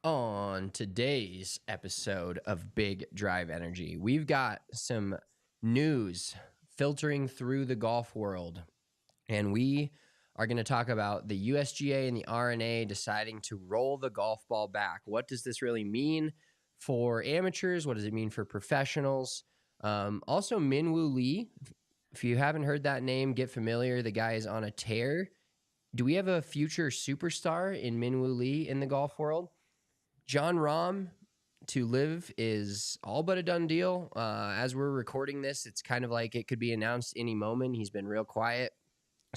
On today's episode of Big Drive Energy, we've got some news filtering through the golf world, and we are going to talk about the USGA and the R&A deciding to roll the golf ball back. What does this really mean for amateurs? What does it mean for professionals? Also, Minwoo Lee, if you haven't heard that name, get familiar. The guy is on a tear. Do we have a future superstar in Minwoo Lee in the golf world? Jon Rahm to LIV is all but a done deal. As we're recording this, it's kind of like it could be announced any moment. He's been real quiet.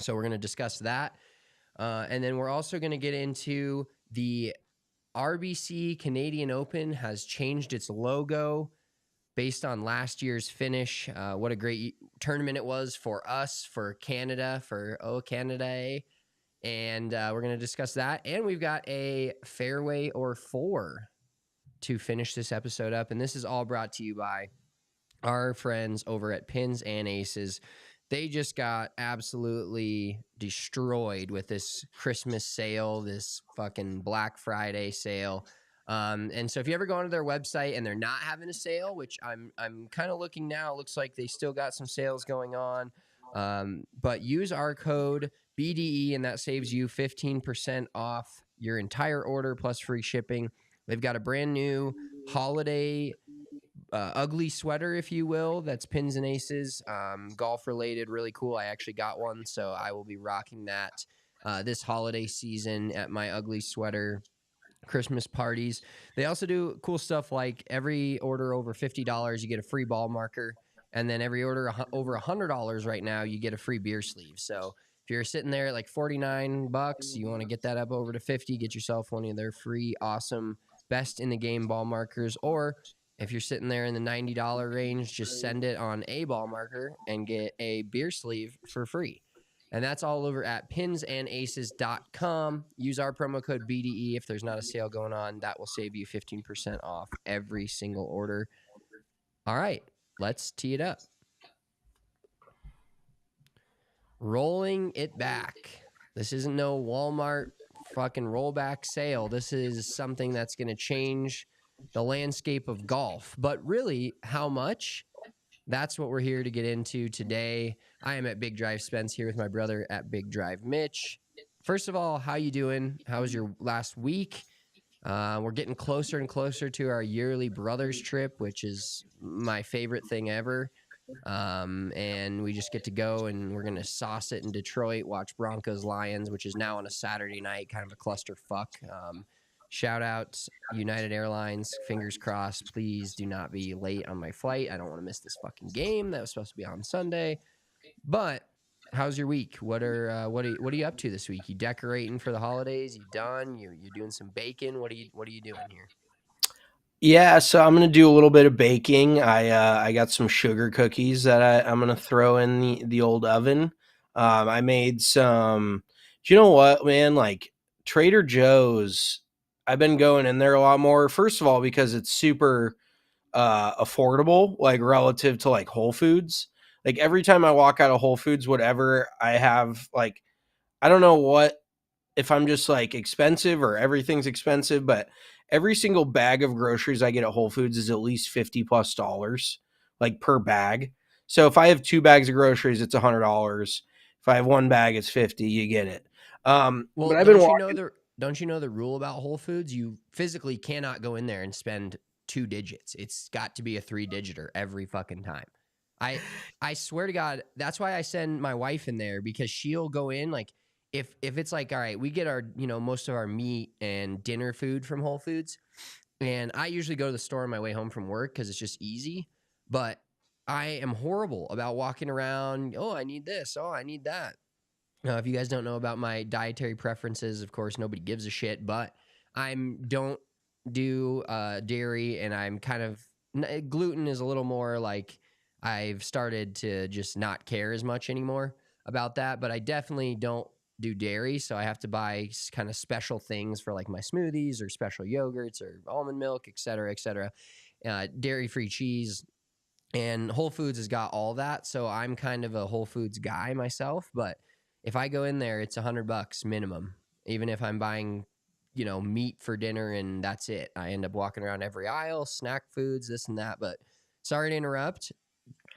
So we're going to discuss that. And then we're also going to get into the RBC Canadian Open has changed its logo based on last year's finish. What a great tournament it was for us, for Canada, for Canada. And we're going to discuss that. And we've got a Fairway or Fore to finish this episode up. And this is all brought to you by our friends over at Pins and Aces. They just got absolutely destroyed with this Christmas sale, this fucking Black Friday sale. And so if you ever go onto their website and they're not having a sale, which I'm kind of looking now, it looks like they still got some sales going on. But use our code BDE and that saves you 15% off your entire order plus free shipping. They've got a brand new holiday ugly sweater, if you will, that's Pins and Aces, golf related, really cool. I actually got one, so I will be rocking that this holiday season at my ugly sweater Christmas parties. They also do cool stuff like every order over $50, you get a free ball marker. And then every order over $100 right now, you get a free beer sleeve. So if you're sitting there at like $49, you want to get that up over to $50, get yourself one of their free, awesome, best in the game ball markers. Or if you're sitting there in the $90 range, just send it on a ball marker and get a beer sleeve for free. And that's all over at pinsandaces.com. Use our promo code BDE if there's not a sale going on. That will save you 15% off every single order. All right. Let's tee it up. Rolling it back. This isn't no Walmart fucking rollback sale. This is something that's going to change the landscape of golf. But really, how much? That's what we're here to get into today. I am at Big Drive Spence here with my brother at Big Drive Mitch. First of all, how you doing? How was your last week? We're getting closer and closer to our yearly brothers trip, which is my favorite thing ever. And we just get to go and we're going to sauce it in Detroit, watch Broncos Lions, which is now on a Saturday night, kind of a clusterfuck. Shout out United Airlines, fingers crossed. Please do not be late on my flight. I don't want to miss this fucking game that was supposed to be on Sunday. But how's your week? What are you up to this week? You decorating for the holidays? You done? You doing some baking? What are you doing here? Yeah, so I'm gonna do a little bit of baking. I got some sugar cookies that I'm gonna throw in the old oven. I made some. Do you know what, man? Like Trader Joe's, I've been going in there a lot more. First of all, because it's super affordable, like relative to like Whole Foods. Like every time I walk out of Whole Foods, whatever I have, like, I don't know what, if I'm just like expensive or everything's expensive, but every single bag of groceries I get at Whole Foods is at least $50+ like per bag. So if I have 2 bags of groceries, it's $100. If I have 1 bag, it's $50. You get it. Well, but I've been don't you know the rule about Whole Foods? You physically cannot go in there and spend 2 digits. It's got to be a 3-digiter every fucking time. I swear to God, that's why I send my wife in there, because she'll go in like, if it's like, all right, we get our, most of our meat and dinner food from Whole Foods, and I usually go to the store on my way home from work because it's just easy, but I am horrible about walking around. Oh, I need this. Oh, I need that. If you guys don't know about my dietary preferences, of course, nobody gives a shit, but I don't do dairy, and I'm kind of gluten is a little more like I've started to just not care as much anymore about that, but I definitely don't do dairy, so I have to buy kind of special things for like my smoothies or special yogurts or almond milk, et cetera, et cetera. Dairy-free cheese, and Whole Foods has got all that, so I'm kind of a Whole Foods guy myself. But if I go in there, it's $100 minimum, even if I'm buying, meat for dinner, and that's it. I end up walking around every aisle, snack foods, this and that. But sorry to interrupt.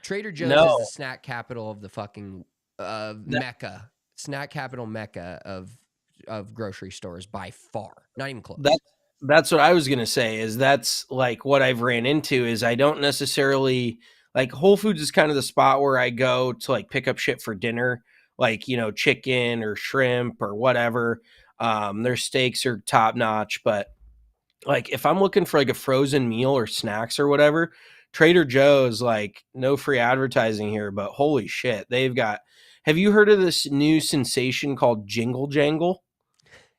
Trader Joe's is the No, snack capital of the fucking that, mecca, snack capital mecca of grocery stores by far. Not even that close. that's what I was gonna say. Is that's like what I've ran into. Is I don't necessarily like Whole Foods is kind of the spot where I go to like pick up shit for dinner, like chicken or shrimp or whatever. Their steaks are top notch, but like if I'm looking for like a frozen meal or snacks or whatever, Trader Joe's, like, no free advertising here, but holy shit, they've got. Have you heard of this new sensation called Jingle Jangle?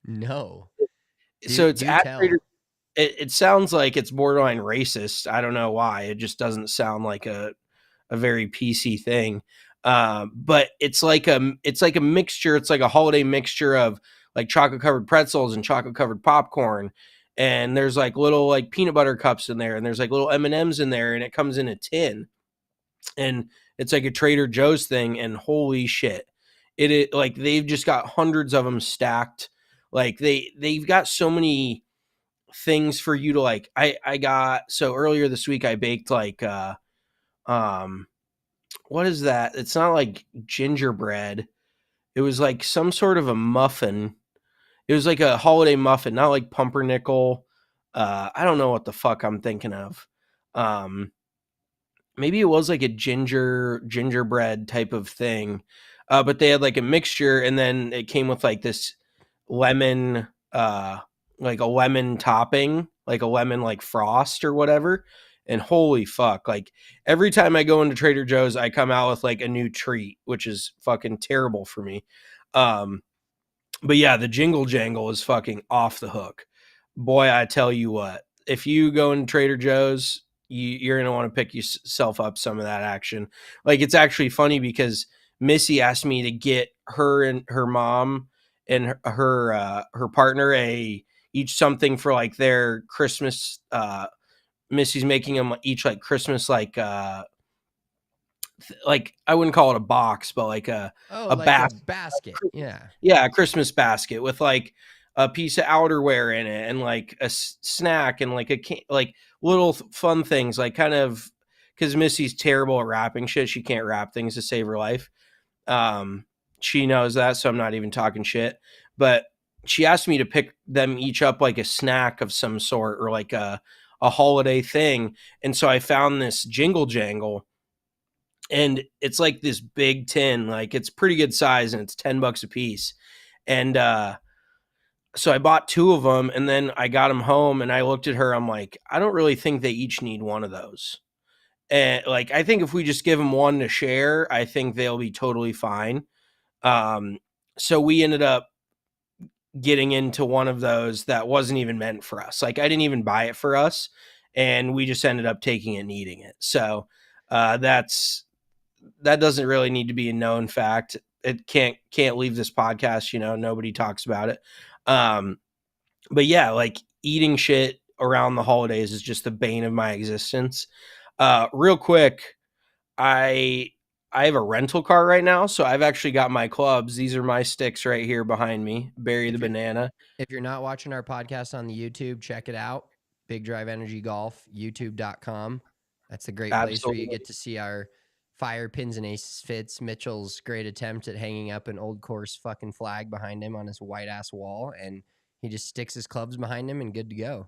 No, So it's do at Trader. tell. It sounds like it's borderline racist. I don't know why. It just doesn't sound like a very PC thing. But it's like a mixture. It's like a holiday mixture of like chocolate covered pretzels and chocolate covered popcorn. And there's like little like peanut butter cups in there, and there's like little M&Ms in there, and it comes in a tin. And it's like a Trader Joe's thing. And holy shit, like they've just got hundreds of them stacked. Like they've got so many things for you to like. I got, so earlier this week I baked like um what is that? It's not like gingerbread. It was like some sort of a muffin. It was like a holiday muffin, not like pumpernickel. I don't know what the fuck I'm thinking of. Um, Maybe it was like a gingerbread type of thing. But they had like a mixture, and then it came with like this lemon, like a lemon topping, like a lemon like frost or whatever. And holy fuck, like every time I go into Trader Joe's, I come out with like a new treat, which is fucking terrible for me. Um, but yeah, the Jingle Jangle is fucking off the hook. Boy, I tell you what, if you go into Trader Joe's, you're going to want to pick yourself up some of that action. Like, it's actually funny because Missy asked me to get her and her mom and her partner each something for like their Christmas. Missy's making them each like Christmas, like I wouldn't call it a box, but like Oh, a like a basket. basket. Yeah. Yeah, a Christmas basket with like a piece of outerwear in it and like a snack and like like little fun things, like kind of, because Missy's terrible at wrapping shit. She can't wrap things to save her life. Um, she knows that, so I'm not even talking shit. But she asked me to pick them each up like a snack of some sort or like a holiday thing. And so I found this Jingle Jangle, and it's like this big tin, like it's pretty good size, and it's $10 a piece. And so I bought two of them, and then I got them home, and I looked at her. I'm like, I don't really think they each need one of those. And like, I think if we just give them one to share, I think they'll be totally fine. Um, so we ended up getting into one of those that wasn't even meant for us. Like, I didn't even buy it for us, and we just ended up taking it and eating it. So that doesn't really need to be a known fact. It can't leave this podcast. Nobody talks about it. Um, but yeah, like eating shit around the holidays is just the bane of my existence. Real quick, I I have a rental car right now, so I've actually got my clubs. These are my sticks right here behind me. Barry the If you're banana. if you're not watching our podcast on the YouTube, check it out. Big Drive Energy Golf, youtube.com. That's a great place where you Absolutely. get to see our fire pins and aces fits. Mitchell's great attempt at hanging up an old course fucking flag behind him on his white ass wall, and he just sticks his clubs behind him and good to go.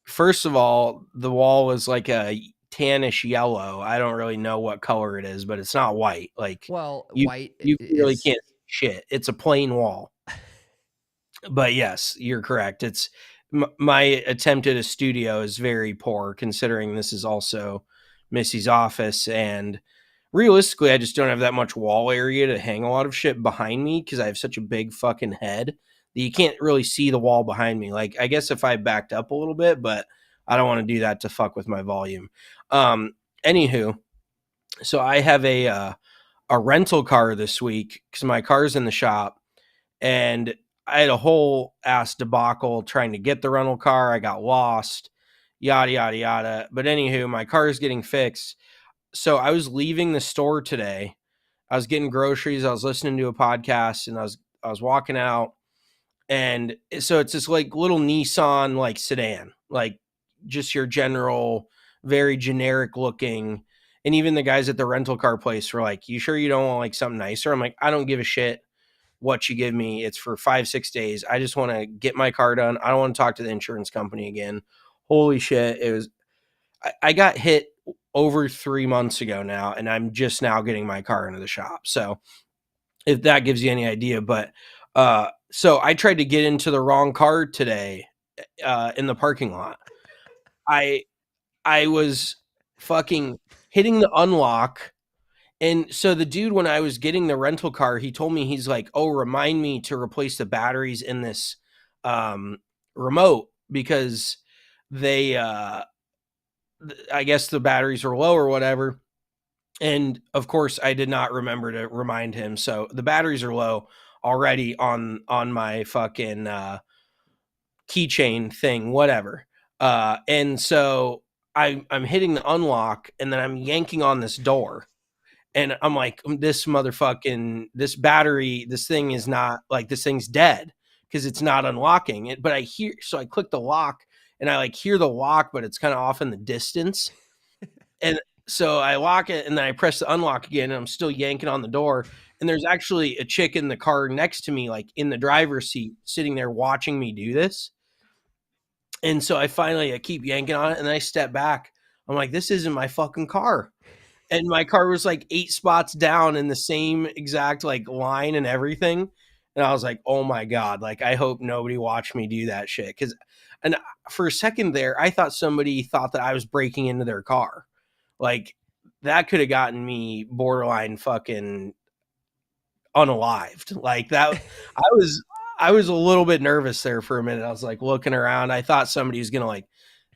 First of all, the wall is like a tannish yellow. I don't really know what color it is, but it's not white. Like Well, you white you really is can't see shit. It's a plain wall. But yes, you're correct. It's my attempt at a studio is very poor considering this is also Missy's office, and realistically I just don't have that much wall area to hang a lot of shit behind me because I have such a big fucking head that you can't really see the wall behind me. Like, I guess if I backed up a little bit, but I don't want to do that to fuck with my volume. Anywho, so I have a rental car this week because my car's in the shop, and I had a whole ass debacle trying to get the rental car. I got lost, yada yada yada. But anywho, my car is getting fixed. So I was leaving the store today. I was getting groceries. I was listening to a podcast, and I was walking out, and so it's this like little Nissan like sedan, like just your general, very generic looking. And even the guys at the rental car place were like, "You sure you don't want like something nicer?" I'm like, "I don't give a shit what you give me. It's for 5-6 days. I just want to get my car done. I don't want to talk to the insurance company again." Holy shit. I got hit over 3 months ago now, and I'm just now getting my car into the shop. So if that gives you any idea, but, so I tried to get into the wrong car today, in the parking lot. I, I was fucking hitting the unlock. And so the dude, when I was getting the rental car, he told me, he's like, "Oh, remind me to replace the batteries in this remote because they, I guess the batteries are low or whatever." And of course, I did not remember to remind him. So the batteries are low already on my fucking keychain thing, whatever. And so I'm hitting the unlock, and then I'm yanking on this door, and I'm like, this motherfucking, this battery, this thing is not like, this thing's dead because it's not unlocking it. But so I click the lock, and I like hear the lock, but it's kind of off in the distance. And so I lock it, and then I press the unlock again, and I'm still yanking on the door. And there's actually a chick in the car next to me, like in the driver's seat, sitting there watching me do this. And so I keep yanking on it, and then I step back. I'm like, this isn't my fucking car. And my car was like 8 spots down in the same exact like line and everything. And I was like, oh my God, like I hope nobody watched me do that shit. And for a second there, I thought somebody thought that I was breaking into their car. Like that could have gotten me borderline fucking unalived. Like that, I was I was a little bit nervous there for a minute. I was like looking around. I thought somebody was gonna like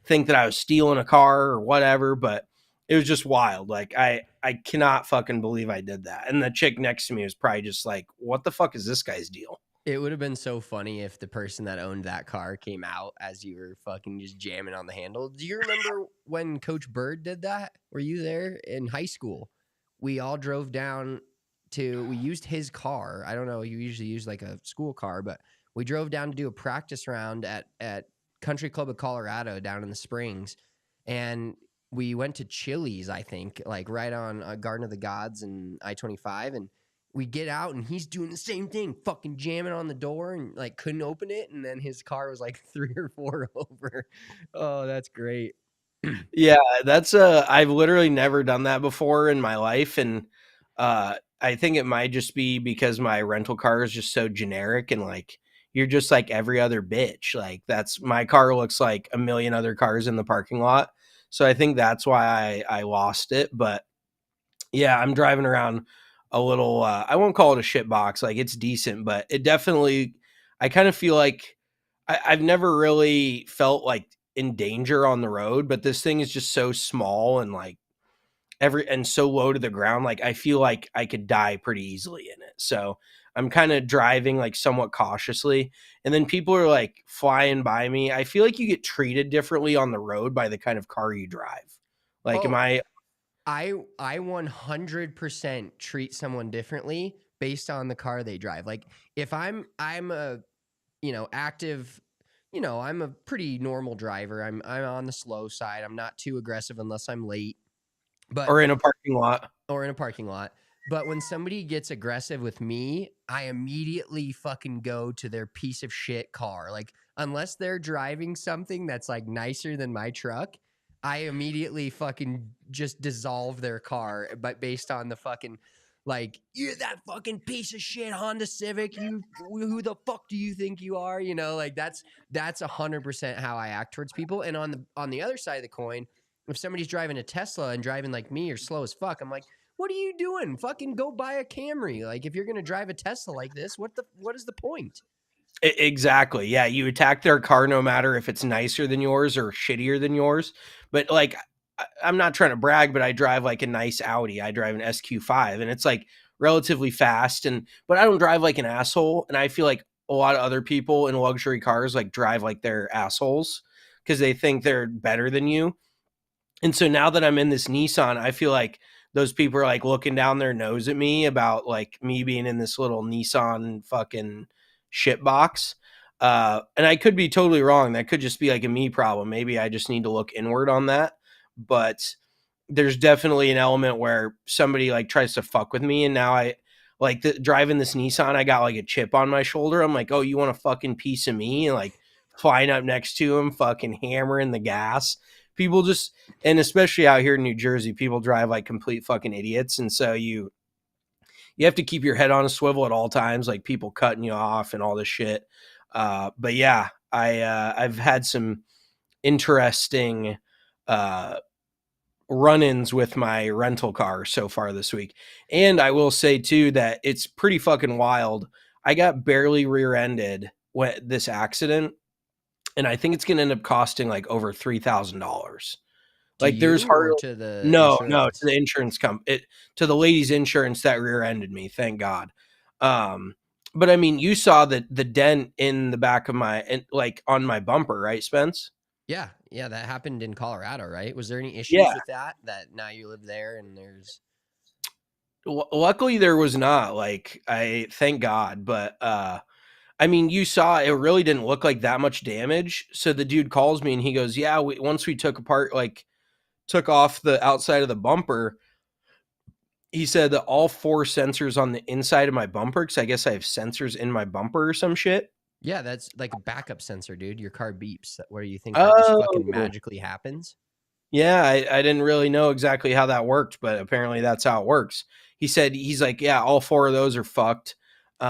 think that I was stealing a car or whatever, but it was just wild. Like I cannot fucking believe I did that. And the chick next to me was probably just like, "What the fuck is this guy's deal?" It would have been so funny if the person that owned that car came out as you were fucking just jamming on the handle. Do you remember when Coach Bird did that? Were you there in high school? We all drove down we used his car. I don't know, you usually use like a school car, but we drove down to do a practice round at Country Club of Colorado down in the Springs. And we went to Chili's, I think, like right on Garden of the Gods and I-25. And we get out, and he's doing the same thing, fucking jamming on the door, and like couldn't open it. And then his car was like 3 or 4 over. Oh, that's great. Yeah, that's I've literally never done that before in my life. And I think it might just be because my rental car is just so generic, and like you're just like every other bitch. Like that's, my car looks like a million other cars in the parking lot. So I think that's why I lost it. But yeah, I'm driving around a little, I won't call it a shit box. Like it's decent, but it definitely, I kind of feel like I've never really felt like in danger on the road, but this thing is just so small and like and so low to the ground. Like I feel like I could die pretty easily in it. So I'm kind of driving like somewhat cautiously. And then people are like flying by me. I feel like you get treated differently on the road by the kind of car you drive. Like, am Oh, I I 100% treat someone differently based on the car they drive. Like if I'm a, active, I'm a pretty normal driver. I'm on the slow side. I'm not too aggressive unless I'm late. But or in a parking lot? or in a parking lot. But when somebody gets aggressive with me, I immediately fucking go to their piece of shit car. Like, unless they're driving something that's like nicer than my truck, I immediately fucking just dissolve their car. But based on the fucking, like, you're that fucking piece of shit Honda Civic. Who the fuck do you think you are? Like that's 100% how I act towards people. And on the other side of the coin, if somebody's driving a Tesla and driving like me or slow as fuck, I'm like, what are you doing? Fucking go buy a Camry. Like if you're gonna drive a Tesla like this, what is the point? Exactly. Yeah, you attack their car no matter if it's nicer than yours or shittier than yours. But like, I'm not trying to brag, but I drive like a nice Audi. I drive an SQ5, and it's like relatively fast. And but I don't drive like an asshole. And I feel like a lot of other people in luxury cars like drive like they're assholes because they think they're better than you. And so now that I'm in this Nissan, I feel like those people are like looking down their nose at me about like me being in this little Nissan fucking shit box. And I could be totally wrong. That could just be like a me problem. Maybe I just need to look inward on that. But there's definitely an element where somebody like tries to fuck with me, and now I like driving this Nissan, I got like a chip on my shoulder. I'm like, oh, you want a fucking piece of me? And like flying up next to him, fucking hammering the gas. People just, and especially out here in New Jersey, people drive like complete fucking idiots, and so you have to keep your head on a swivel at all times, like people cutting you off and all this shit. But yeah, I've had some interesting uh run-ins with my rental car so far this week. And I will say too that it's pretty fucking wild. I got barely rear-ended when this accident, and I think it's going to end up costing like over $3,000. To Like there's you or hardly to the no to insurance? the insurance to the lady's insurance that rear-ended me, thank God. Um but I mean, you saw the dent in the back of my like on my bumper, right, Spence? Yeah, yeah, that happened in Colorado, right? Was there any issues Yeah. with that? That now you live there and there's Luckily there was not, like, I thank God, but I mean, you saw it really didn't look like that much damage. So the dude calls me and he goes, "Yeah, once we took apart like took off the outside of the bumper, he said that all four sensors on the inside of my bumper, cuz I guess I have sensors in my bumper or some shit." yeah, that's like a backup sensor, dude. Your car beeps. Where you think that just fucking Oh. magically happens? Yeah, I didn't really know exactly how that worked, but apparently that's how it works. He said he's like, yeah, all four of those are fucked. He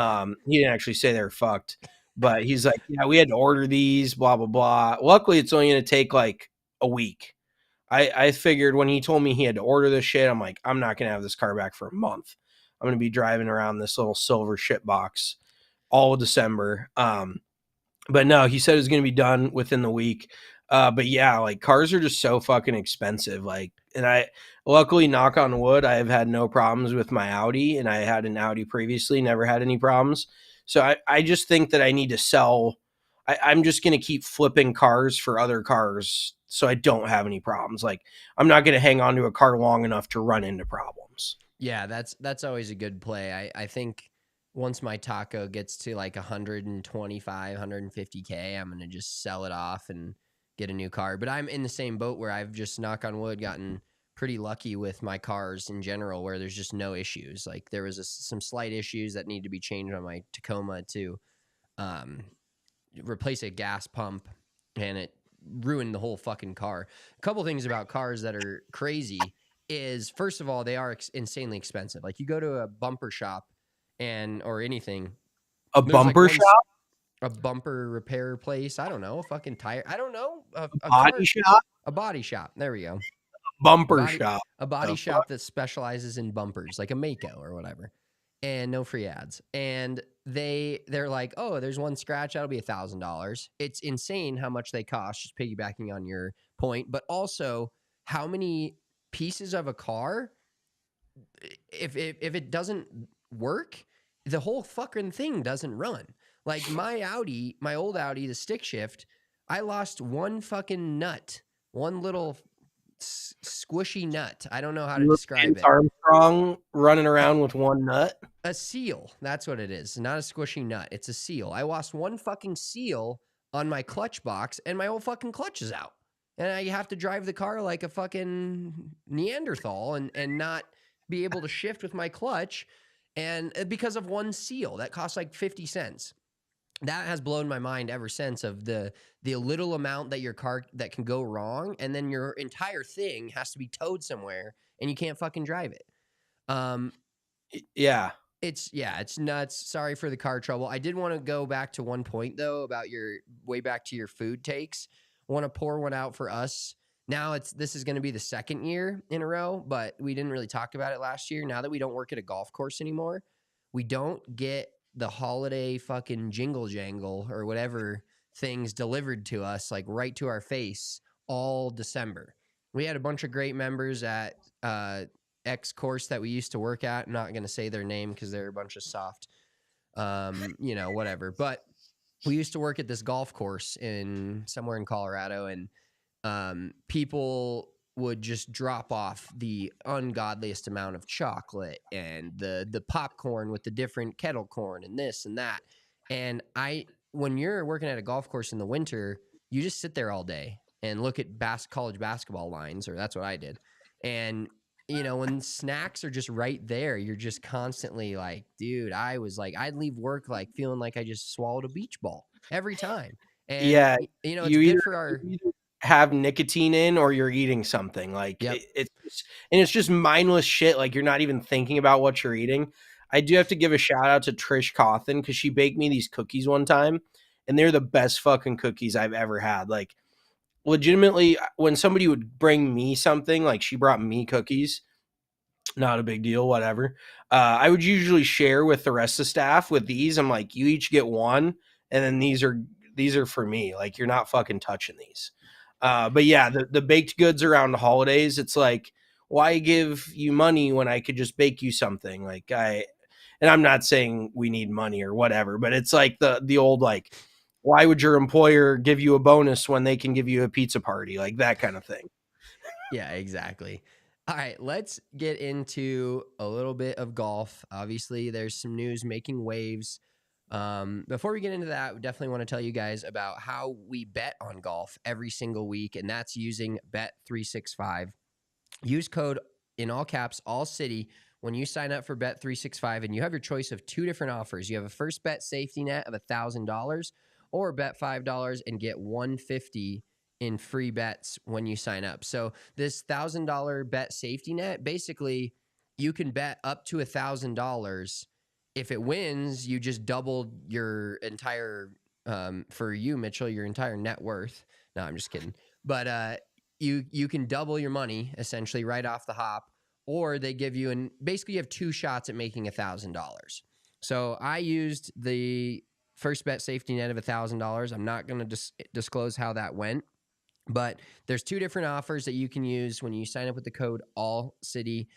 didn't actually say they're fucked, but he's like, yeah, we had to order these, blah blah blah. Luckily, it's only going to take like a week. I figured when he told me he had to order this shit, I'm like, I'm not going to have this car back for a month. I'm going to be driving around this little silver shit box all December. But no, he said it's going to be done within the week. But yeah, like cars are just so fucking expensive. Like, and I luckily, knock on wood, I have had no problems with my Audi, and I had an Audi previously, never had any problems. So I just think that I need to sell. I'm just going to keep flipping cars for other cars so I don't have any problems. Like, I'm not going to hang on to a car long enough to run into problems. Yeah, that's always a good play. I think once my taco gets to like 125, 150K, I'm gonna just sell it off and get a new car. But I'm in the same boat where I've just, knock on wood, gotten pretty lucky with my cars in general, where there's just no issues. Like there was some slight issues that need to be changed on my Tacoma to um, replace a gas pump, and it ruined the whole fucking car. A couple things about cars that are crazy is, first of all, they are insanely expensive. Like you go to a bumper shop and or anything, A there's like bumper shop, a bumper repair place. I don't know, a fucking tire. I don't know, a body car, shop, a body shop. There we go. bumper Body shop. a body The shop that specializes in bumpers, like a Mako or whatever, and no free ads. And they're like, oh, there's one scratch, that'll be $1,000. It's insane how much they cost. Just piggybacking on your point, but also how many pieces of a car, if it doesn't work, the whole fucking thing doesn't run. Like my Audi, my old Audi, the stick shift, I lost one fucking nut, one little squishy nut. I don't know how to You were describe Vince it. Armstrong running around with one nut. A seal. That's what it is. Not a squishy nut. It's a seal. I lost one fucking seal on my clutch box, and my whole fucking clutch is out. And I have to drive the car like a fucking Neanderthal and not be able to shift with my clutch. And because of one seal that costs like 50 cents. That has blown my mind ever since, of the little amount that your car that can go wrong, and then your entire thing has to be towed somewhere and you can't fucking drive it. Um, Yeah. it's nuts. Sorry for the car trouble. I did want to go back to one point though about your way back to your food takes. Want to pour one out for us. Now this is going to be the second year in a row, but we didn't really talk about it last year. Now that we don't work at a golf course anymore, we don't get the holiday fucking jingle jangle or whatever things delivered to us, like right to our face, all December. We had a bunch of great members at X course that we used to work at. I'm not going to say their name because they're a bunch of soft, whatever. But we used to work at this golf course in somewhere in Colorado, and people would just drop off the ungodliest amount of chocolate and the popcorn with the different kettle corn and this and that. And when you're working at a golf course in the winter, you just sit there all day and look at college basketball lines, or that's what I did. And when snacks are just right there, you're just constantly like, dude, I'd leave work like feeling like I just swallowed a beach ball every time. And Yeah, it's you good either, for our. you either have nicotine in or you're eating something. Like Yep. it's just mindless shit. Like you're not even thinking about what you're eating. I do have to give a shout out to Trish Cawthon because she baked me these cookies one time, and they're the best fucking cookies I've ever had. Like legitimately, when somebody would bring me something, like she brought me cookies, not a big deal, whatever. I would usually share with the rest of the staff with these. I'm like, you each get one, and then these are for me. Like you're not fucking touching these. But yeah, the baked goods around the holidays, it's like, why give you money when I could just bake you something? And I'm not saying we need money or whatever, but it's like the old like, why would your employer give you a bonus when they can give you a pizza party? Like that kind of thing. Yeah, exactly. All right, let's get into a little bit of golf. Obviously, there's some news making waves. Before we get into that, we definitely want to tell you guys about how we bet on golf every single week, and that's using Bet365. Use code in all caps, ALLCITY, when you sign up for Bet365, and you have your choice of two different offers. You have a first bet safety net of $1,000, or bet $5 and get $150 in free bets when you sign up. So this $1,000 bet safety net, basically, you can bet up to $1,000. If it wins, you just doubled your entire, for you, Mitchell, your entire net worth. No, I'm just kidding. But you can double your money essentially right off the hop, or they give you, and basically you have two shots at making $1,000. So I used the first bet safety net of $1,000. I'm not going to disclose how that went, but there's two different offers that you can use when you sign up with the code ALLCITY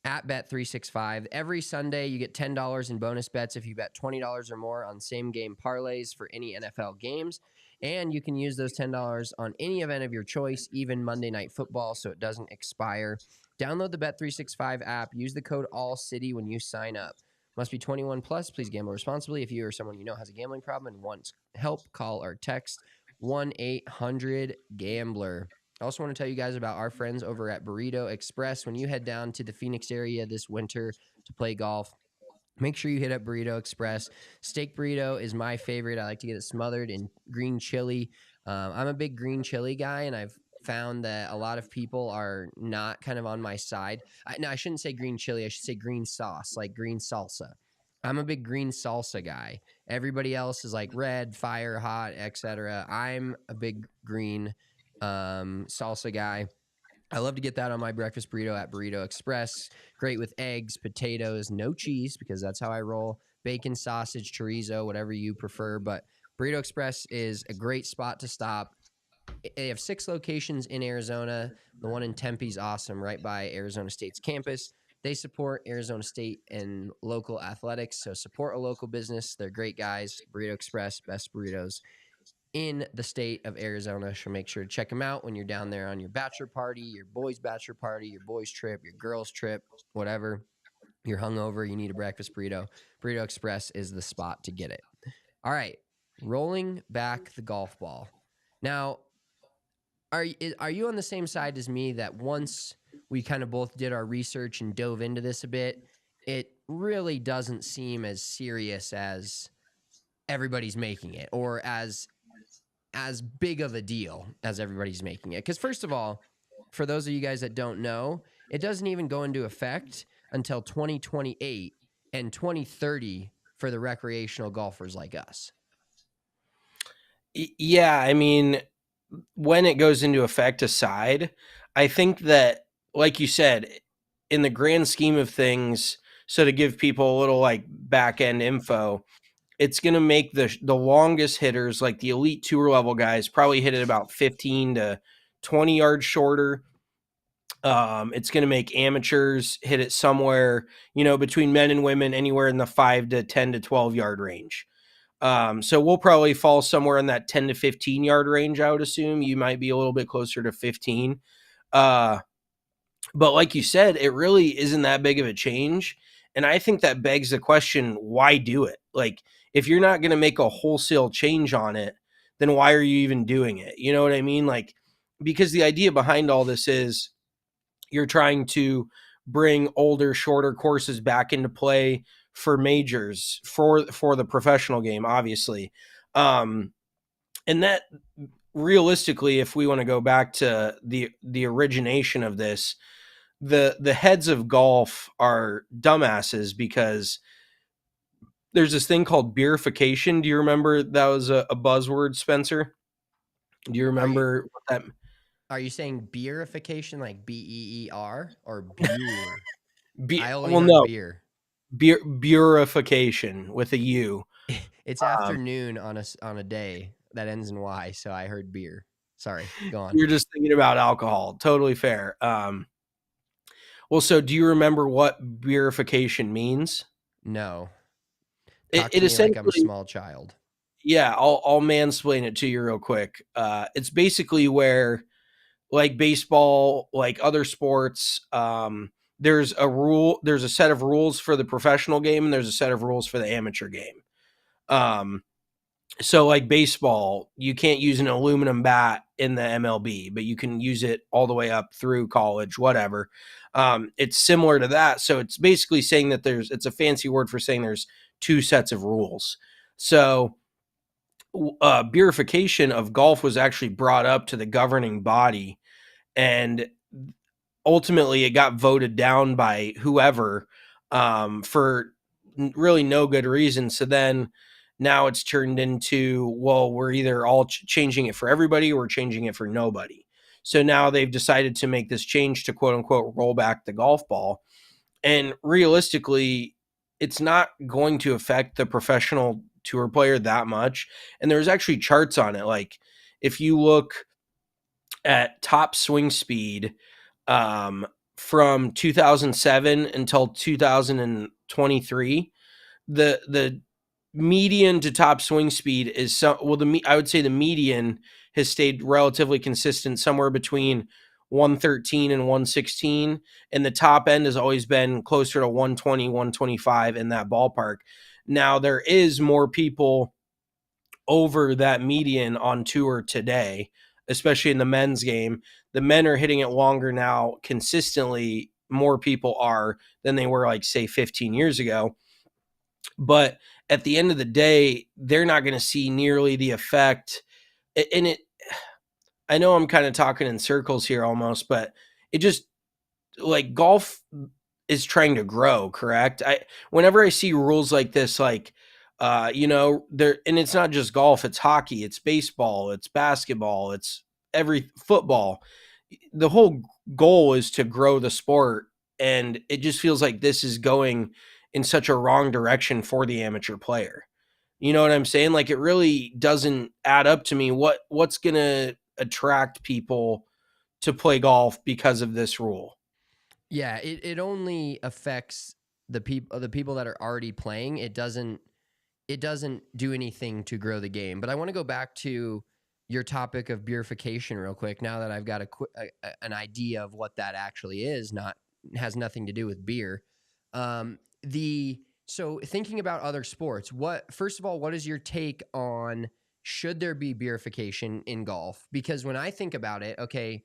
at Bet365. Every Sunday, you get $10 in bonus bets if you bet $20 or more on same game parlays for any NFL games. And you can use those $10 on any event of your choice, even Monday Night Football, so it doesn't expire. Download the Bet365 app. Use the code ALLCITY when you sign up. Must be 21 plus. Please gamble responsibly. If you or someone you know has a gambling problem and wants help, call or text 1-800-GAMBLER. I also want to tell you guys about our friends over at Burrito Express. When you head down to the Phoenix area this winter to play golf, make sure you hit up Burrito Express. Steak burrito is my favorite. I like to get it smothered in green chili. I'm a big green chili guy, and I've found that a lot of people are not kind of on my side. No, I shouldn't say green chili. I should say green sauce, like green salsa. I'm a big green salsa guy. Everybody else is like red, fire, hot, etc. I'm a big green salsa guy. I love to get that on my breakfast burrito at Burrito Express. Great with eggs, potatoes, no cheese because that's how I roll. Bacon, sausage, chorizo, whatever you prefer. But Burrito Express is a great spot to stop. They have 6 locations in Arizona. The one in Tempe is awesome, right by Arizona State's campus. They support Arizona State and local athletics, so support a local business. They're great guys. Burrito Express, best burritos in the state of Arizona. So make sure to check them out when you're down there on your bachelor party, your boys' bachelor party, your boys' trip, your girls' trip, whatever. You're hungover, you need a breakfast burrito. Burrito Express is the spot to get it. All right, rolling back the golf ball. Now, are you on the same side as me that once we kind of both did our research and dove into this a bit, it really doesn't seem as serious as everybody's making it, or as big of a deal as everybody's making it? Because first of all, for those of you guys that don't know, it doesn't even go into effect until 2028 and 2030 for the recreational golfers like us. Yeah, I mean, when it goes into effect aside, I think that, like you said, in the grand scheme of things, so to give people a little like back end info, it's going to make the longest hitters, like the elite tour level guys, probably hit it about 15 to 20 yards shorter. It's going to make amateurs hit it somewhere, between men and women, anywhere in the 5 to 10 to 12 yard range. So we'll probably fall somewhere in that 10 to 15 yard range. I would assume you might be a little bit closer to 15. But like you said, it really isn't that big of a change. And I think that begs the question, why do it? Like, if you're not going to make a wholesale change on it, then why are you even doing it? You know what I mean? Like, because the idea behind all this is you're trying to bring older, shorter courses back into play for majors, for the professional game, obviously. And that, realistically, if we want to go back to the origination of this, the heads of golf are dumbasses, because there's this thing called beerification. Do you remember that was a buzzword, Spencer? Do you Are you remember what that? are you saying beerification like BEER or beer? I only Well, heard no, beer. beerification with a U. It's Um, afternoon on a day that ends in Y, so I heard beer. Sorry, go on. you're just thinking about alcohol. Totally fair. Well, so do you remember what beerification means? No. It, Talk it to me like I'm a essentially, small child. yeah, I'll mansplain it to you real quick. It's basically where, like baseball, like other sports, there's a set of rules for the professional game, and there's a set of rules for the amateur game. Um, so like baseball, you can't use an aluminum bat in the MLB, but you can use it all the way up through college, whatever. It's similar to that. So it's basically saying that it's a fancy word for saying there's two sets of rules. So beerification of golf was actually brought up to the governing body, and ultimately it got voted down by whoever, for really no good reason. So then now it's turned into, well, we're either all changing it for everybody, or we're changing it for nobody. So now they've decided to make this change to quote unquote roll back the golf ball. And realistically, it's not going to affect the professional tour player that much. And there's actually charts on it. Like, if you look at top swing speed, um, from 2007 until 2023, the median to top swing speed is I would say the median has stayed relatively consistent, somewhere between 113 and 116, and the top end has always been closer to 120, 125, in that ballpark. Now there is more people over that median on tour today, especially in the men's game. The men are hitting it longer now consistently. More people are than they were, like, say, 15 years ago. But at the end of the day, they're not going to see nearly the effect. And I know I'm kind of talking in circles here almost, but it just, like, golf is trying to grow, correct? Whenever I see rules like this, like, there, and it's not just golf, it's hockey, it's baseball, it's basketball, it's every football. The whole goal is to grow the sport, and it just feels like this is going in such a wrong direction for the amateur player. You know what I'm saying? Like, it really doesn't add up to me. What's going to attract people to play golf because of this rule? Yeah, it only affects the people that are already playing. It doesn't do anything to grow the game. But I want to go back to your topic of beerification real quick. Now that I've got an idea of what that actually is, not has nothing to do with beer. The So thinking about other sports, first of all, what is your take on, should there be beerification in golf? Because when I think about it, okay,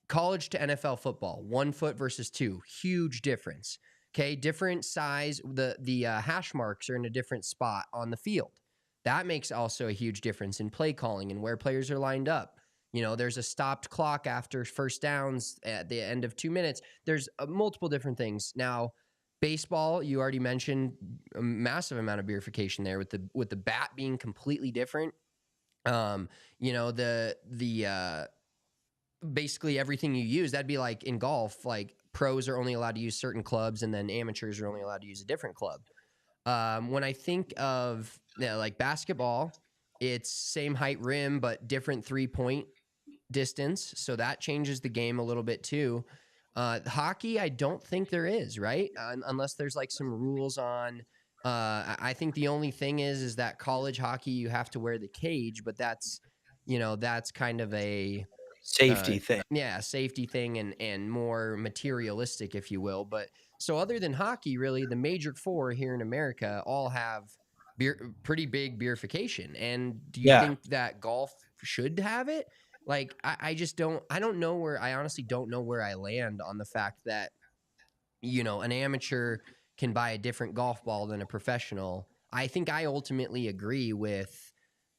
college to NFL football, 1 foot versus 2, huge difference. Okay, different size. The hash marks are in a different spot on the field. That makes also a huge difference in play calling and where players are lined up. There's a stopped clock after first downs at the end of 2 minutes. There's multiple different things. Now, baseball, you already mentioned a massive amount of beerification there with the bat being completely different. The basically everything you use, that'd be like in golf, like pros are only allowed to use certain clubs and then amateurs are only allowed to use a different club. When I think of like basketball, it's same height rim but different 3-point distance, so that changes the game a little bit too. Hockey, I don't think there is, right? Unless there's like some rules on. I think the only thing is that college hockey you have to wear the cage, but that's kind of a Safety thing. yeah, safety thing and more materialistic, if you will. But so other than hockey, really, the major four here in America all have pretty big beerification. And do you Yeah. think that golf should have it? Like, I just don't. I don't know where. I honestly don't know where I land on the fact that an amateur can buy a different golf ball than a professional. I think I ultimately agree with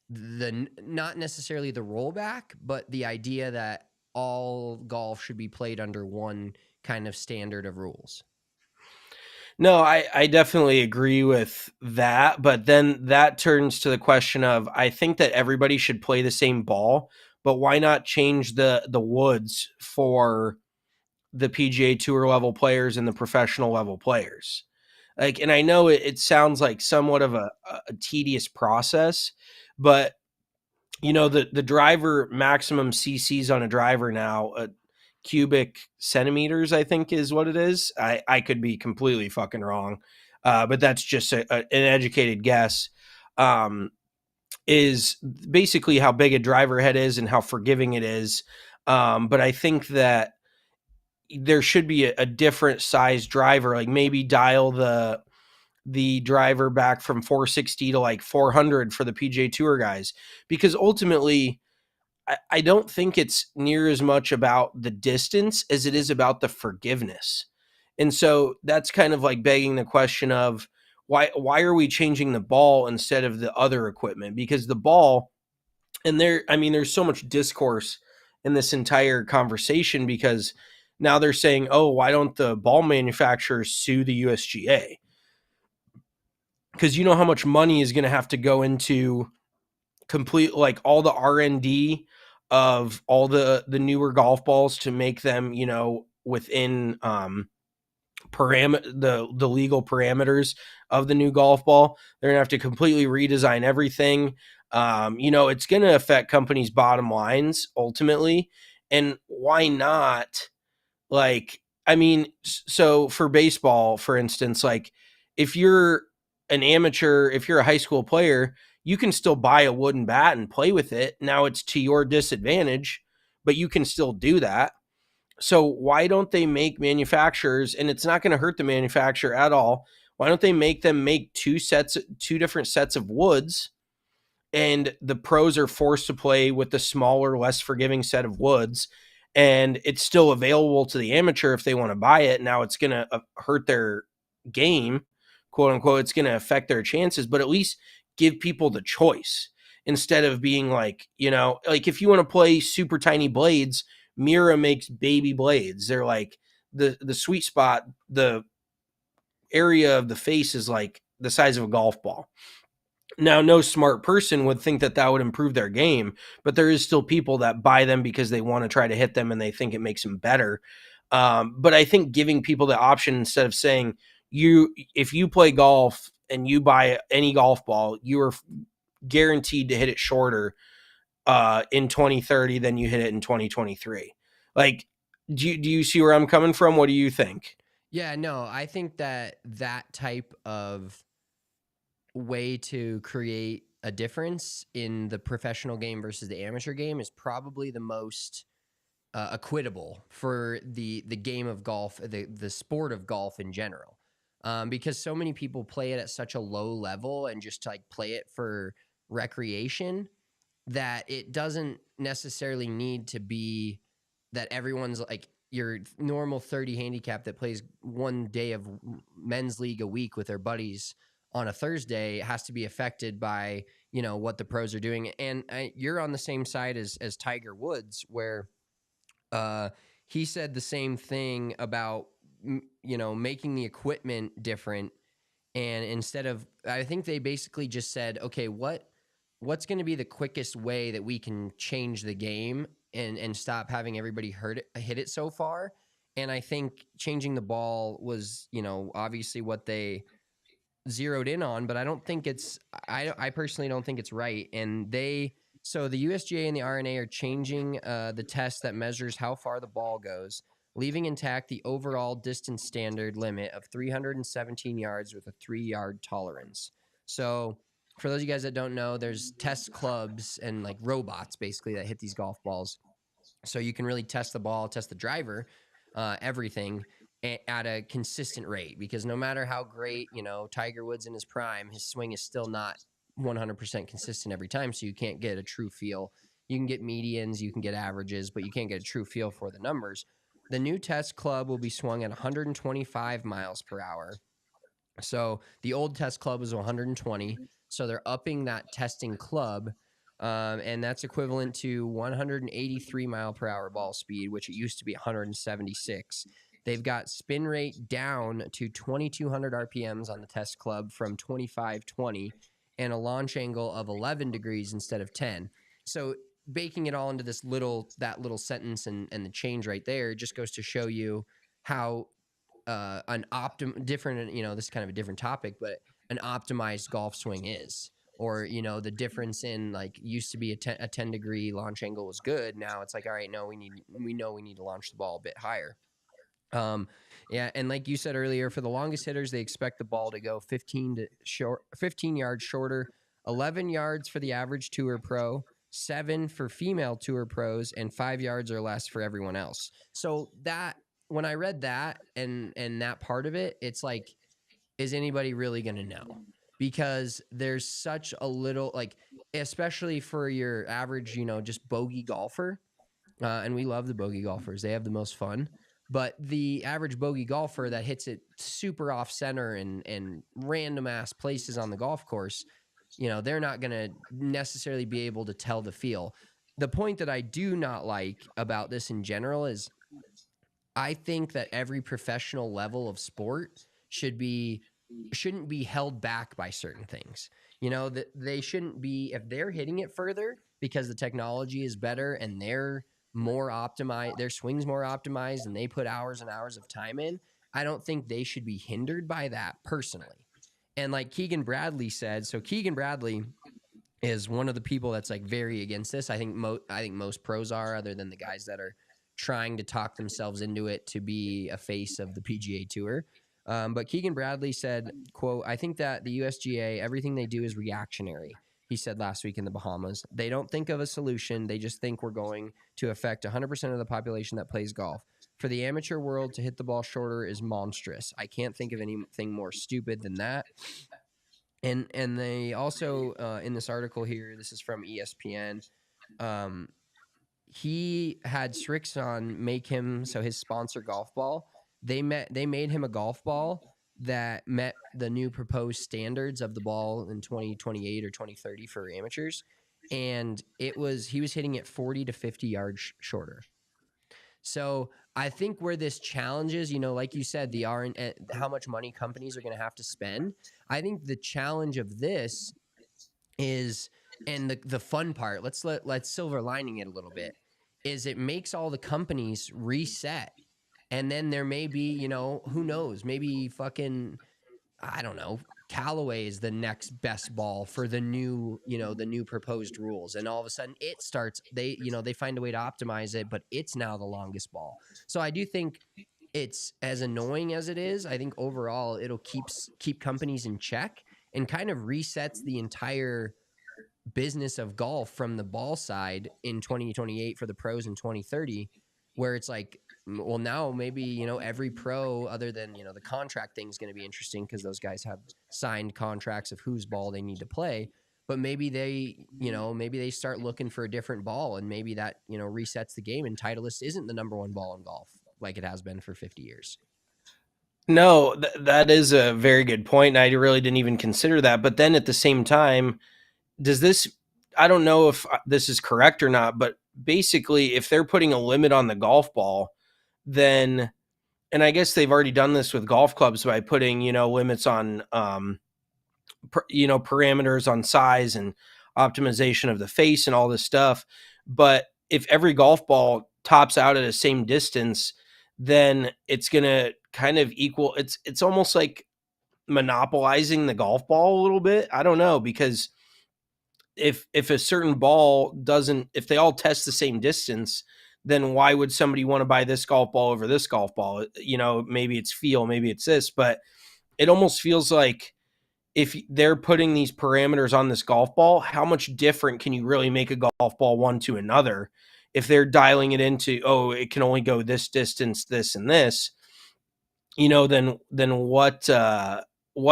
the not necessarily the rollback, but the idea that all golf should be played under one kind of standard of rules. No, I definitely agree with that. But then that turns to the question of I think that everybody should play the same ball, but why not change the woods for the PGA Tour level players and the professional level players? Like, and I know it sounds like somewhat of a tedious process, but the driver maximum CCs on a driver now, cubic centimeters, I think is what it is. I could be completely fucking wrong, but that's just an educated guess. Um, is basically how big a driver head is and how forgiving it is. But I think that there should be a different size driver, like maybe dial the driver back from 460 to like 400 for the PGA Tour guys, because ultimately I don't think it's near as much about the distance as it is about the forgiveness. And so that's kind of like begging the question of why are we changing the ball instead of the other equipment? Because the ball, and there's so much discourse in this entire conversation, because now they're saying, oh, why don't the ball manufacturers sue the USGA? Because you know how much money is going to have to go into complete, like, all the R&D of all the newer golf balls to make them within the legal parameters of the new golf ball. They're gonna have to completely redesign everything. It's gonna affect companies' bottom lines ultimately. And why not? Like, I mean, so for baseball, for instance, like, if you're an amateur, if you're a high school player, you can still buy a wooden bat and play with it. Now it's to your disadvantage, but you can still do that. So why don't they make manufacturers, and it's not going to hurt the manufacturer at all, why don't they make them make two different sets of woods, and the pros are forced to play with the smaller, less forgiving set of woods, and it's still available to the amateur if they want to buy it. Now it's going to hurt their game, quote unquote. It's going to affect their chances, but at least give people the choice instead of being like if you want to play super tiny blades, Mira makes baby blades. They're like the sweet spot, the area of the face is like the size of a golf ball. Now, no smart person would think that would improve their game, but there is still people that buy them because they want to try to hit them and they think it makes them better. But I think giving people the option, instead of saying, if you play golf and you buy any golf ball, you are guaranteed to hit it shorter in 2030 than you hit it in 2023. Like, do you see where I'm coming from? What do you think? Yeah, no, I think that type of way to create a difference in the professional game versus the amateur game is probably the most equitable for the game of golf, the sport of golf in general, because so many people play it at such a low level and just like play it for recreation that it doesn't necessarily need to be that everyone's like your normal 30 handicap that plays one day of men's league a week with their buddies on a Thursday has to be affected by what the pros are doing. And you're on the same side as Tiger Woods, where he said the same thing about making the equipment different. And instead of, I think they basically just said, okay, what's going to be the quickest way that we can change the game and stop having everybody hit it so far. And I think changing the ball was obviously what they zeroed in on, but I don't think it's, I personally don't think it's right. And so the USGA and the R&A are changing the test that measures how far the ball goes, leaving intact the overall distance standard limit of 317 yards with a 3-yard tolerance. So for those of you guys that don't know, there's test clubs and like robots basically that hit these golf balls. So you can really test the ball, test the driver, everything at a consistent rate, because no matter how great, Tiger Woods in his prime, his swing is still not 100% consistent every time. So you can't get a true feel. You can get medians, you can get averages, but you can't get a true feel for the numbers. The new test club will be swung at 125 miles per hour. So the old test club was 120. So they're upping that testing club. And that's equivalent to 183 mile per hour ball speed, which it used to be 176. They've got spin rate down to 2,200 RPMs on the test club from 2520, and a launch angle of 11 degrees instead of 10. So baking it all into that little sentence and the change right there just goes to show you how different, this is kind of a different topic, but an optimized golf swing is, or the difference in, like, used to be a 10 degree launch angle was good. Now it's like, all right, no, we know we need to launch the ball a bit higher. Yeah, and like you said earlier, for the longest hitters, they expect the ball to go 15 yards shorter, 11 yards for the average tour pro, 7 for female tour pros, and 5 yards or less for everyone else. So that, when I read that and that part of it, it's like, is anybody really going to know? Because there's such a little, like, especially for your average, just bogey golfer. And we love the bogey golfers. They have the most fun. But the average bogey golfer that hits it super off center and random ass places on the golf course, they're not going to necessarily be able to tell the feel. The point that I do not like about this in general is, I think that every professional level of sport shouldn't be held back by certain things. That they shouldn't be, if they're hitting it further because the technology is better and they're more optimized, their swing's more optimized, and they put hours and hours of time in, I don't think they should be hindered by that personally. And like Keegan Bradley said, so Keegan Bradley is one of the people that's like very against this. I think most pros are, other than the guys that are trying to talk themselves into it to be a face of the PGA Tour. But Keegan Bradley said, quote, "I think that the USGA, everything they do is reactionary." He said last week in the Bahamas. "They don't think of a solution. They just think we're going to affect 100% of the population that plays golf. For the amateur world to hit the ball shorter is monstrous. I can't think of anything more stupid than that." And they also, in this article here, this is from ESPN, he had Srixon make him, so his sponsor golf ball, they made him a golf ball that met the new proposed standards of the ball in 2028 or 2030 for amateurs, and he was hitting it 40 to 50 yards shorter. So I think where this challenge is, like you said, the how much money companies are going to have to spend. I think the challenge of this is, and the fun part, let's silver lining it a little bit, is it makes all the companies reset. And then there may be, who knows, maybe fucking, I don't know, Callaway is the next best ball for the new, the new proposed rules. And all of a sudden it starts, they find a way to optimize it, but it's now the longest ball. So I do think it's, as annoying as it is, I think overall it'll keep companies in check and kind of resets the entire business of golf from the ball side in 2028 for the pros in 2030, where it's like, well, now maybe, every pro, other than, the contract thing is going to be interesting because those guys have signed contracts of whose ball they need to play. But maybe they start looking for a different ball, and maybe that, resets the game, and Titleist isn't the number one ball in golf like it has been for 50 years. No, that is a very good point. I really didn't even consider that. But then at the same time, does this, I don't know if this is correct or not, but basically if they're putting a limit on the golf ball, then, and I guess they've already done this with golf clubs by putting, limits on, parameters on size and optimization of the face and all this stuff. But if every golf ball tops out at the same distance, then it's going to kind of equal. It's almost like monopolizing the golf ball a little bit. I don't know, because if a certain ball doesn't, if they all test the same distance, then why would somebody want to buy this golf ball over this golf ball? You know, maybe it's feel, maybe it's this, but it almost feels like if they're putting these parameters on this golf ball, how much different can you really make a golf ball one to another? If they're dialing it into, oh, it can only go this distance, this and this, you know, then what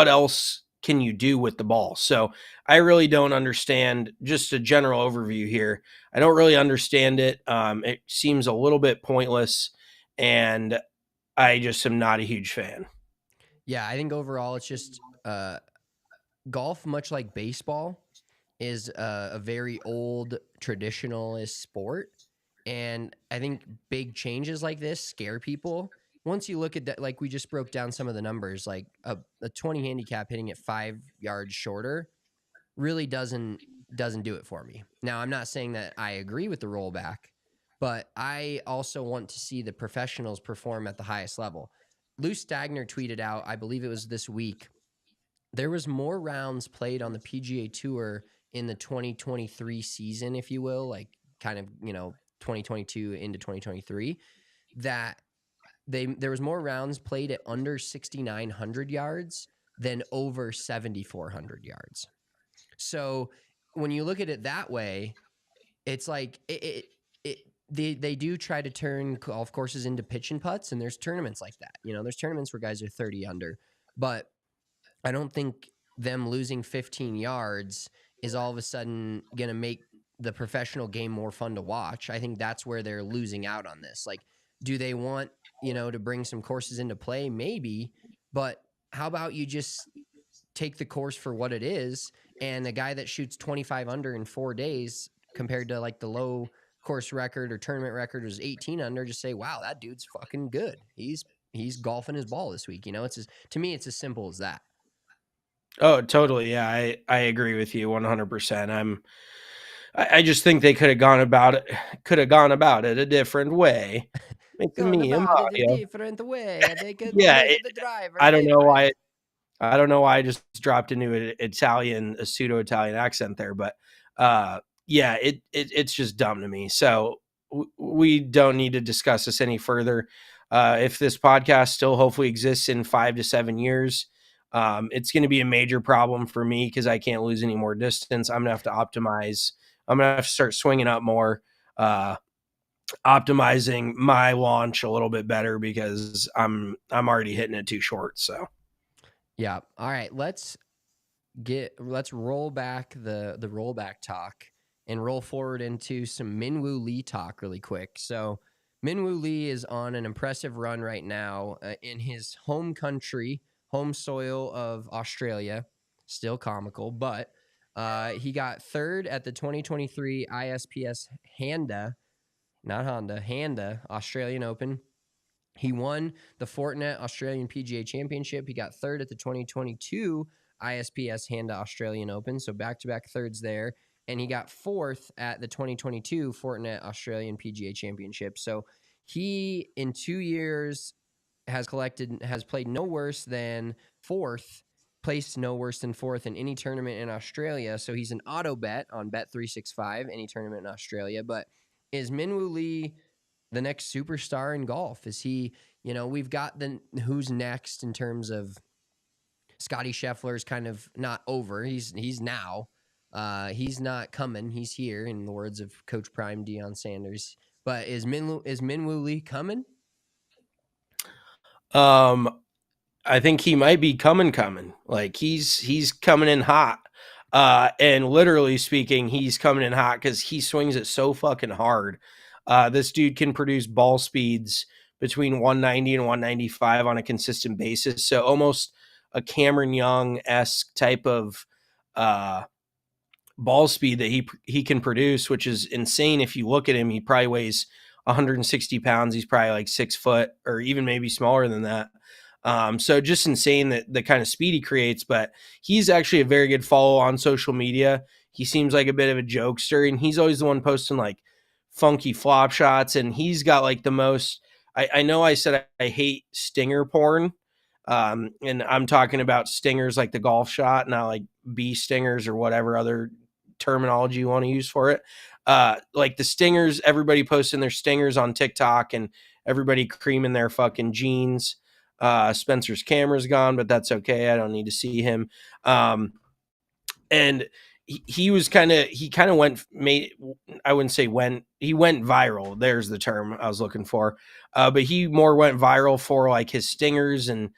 else can you do with the ball? So I really don't understand, just a general overview here. I don't really understand it. It seems a little bit pointless, and I just am not a huge fan. Yeah, I think overall it's just golf, much like baseball, is a very old traditionalist sport. And I think big changes like this scare people. Once you look at that, like we just broke down some of the numbers, like a 20 handicap hitting it 5 yards shorter really doesn't do it for me. Now, I'm not saying that I agree with the rollback, but I also want to see the professionals perform at the highest level. Lou Stagner tweeted out, I believe it was this week, there was more rounds played on the PGA Tour in the 2023 season, if you will, like kind of, 2022 into 2023, that there was more rounds played at under 6,900 yards than over 7,400 yards. So when you look at it that way, it's like they do try to turn golf courses into pitch and putts, and there's tournaments like that. There's tournaments where guys are 30 under, but I don't think them losing 15 yards is all of a sudden going to make the professional game more fun to watch. I think that's where they're losing out on this. Like, do they want, to bring some courses into play? Maybe, but how about you just take the course for what it is, and a guy that shoots 25 under in 4 days compared to like the low course record or tournament record was 18 under, just say, wow, that dude's fucking good. He's golfing his ball this week. To me, it's as simple as that. Oh, totally. Yeah, I agree with you 100%. I just think they could have gone about it a different way. Making Going me a about it a Mario. different way. They could Yeah, make the driver I don't know different. why. I don't know why I just dropped into a pseudo-Italian accent there, but yeah, it's just dumb to me. So we don't need to discuss this any further. If this podcast still hopefully exists in 5 to 7 years, it's going to be a major problem for me because I can't lose any more distance. I'm going to have to optimize. I'm going to have to start swinging up more, optimizing my launch a little bit better because I'm already hitting it too short. So. Yeah. All right. Let's roll back the rollback talk and roll forward into some Minwoo Lee talk really quick. So Minwoo Lee is on an impressive run right now in his home country, home soil of Australia. Still comical, but he got third at the 2023 ISPS Handa Australian Open. He won the Fortinet Australian PGA Championship. He got third at the 2022 ISPS Handa Australian Open, so back-to-back thirds there. And he got fourth at the 2022 Fortinet Australian PGA Championship. So he, in 2 years, has played no worse than fourth, placed no worse than fourth in any tournament in Australia. So he's an auto bet on Bet365, any tournament in Australia. But is Minwoo Lee the next superstar in golf? Is he, we've got who's next in terms of Scotty Scheffler's kind of not over. He's now. He's not coming. He's here, in the words of Coach Prime Deion Sanders. But is Minwoo Lee coming? I think he might be coming. Like he's coming in hot. And literally speaking, he's coming in hot because he swings it so fucking hard. This dude can produce ball speeds between 190 and 195 on a consistent basis. So almost a Cameron Young-esque type of ball speed that he can produce, which is insane. If you look at him, he probably weighs 160 pounds. He's probably like 6 foot or even maybe smaller than that. So just insane that the kind of speed he creates, but he's actually a very good follow on social media. He seems like a bit of a jokester, and he's always the one posting like funky flop shots. And he's got like the most, I know I said I hate stinger porn. And I'm talking about stingers like the golf shot, not like bee stingers or whatever other terminology you want to use for it. Like the stingers, everybody posting their stingers on TikTok and everybody creaming their fucking jeans. Spencer's camera's gone, but that's okay. I don't need to see him. And he was he kind of went made I wouldn't say he went viral. There's the term I was looking for. But he more went viral for like his stingers and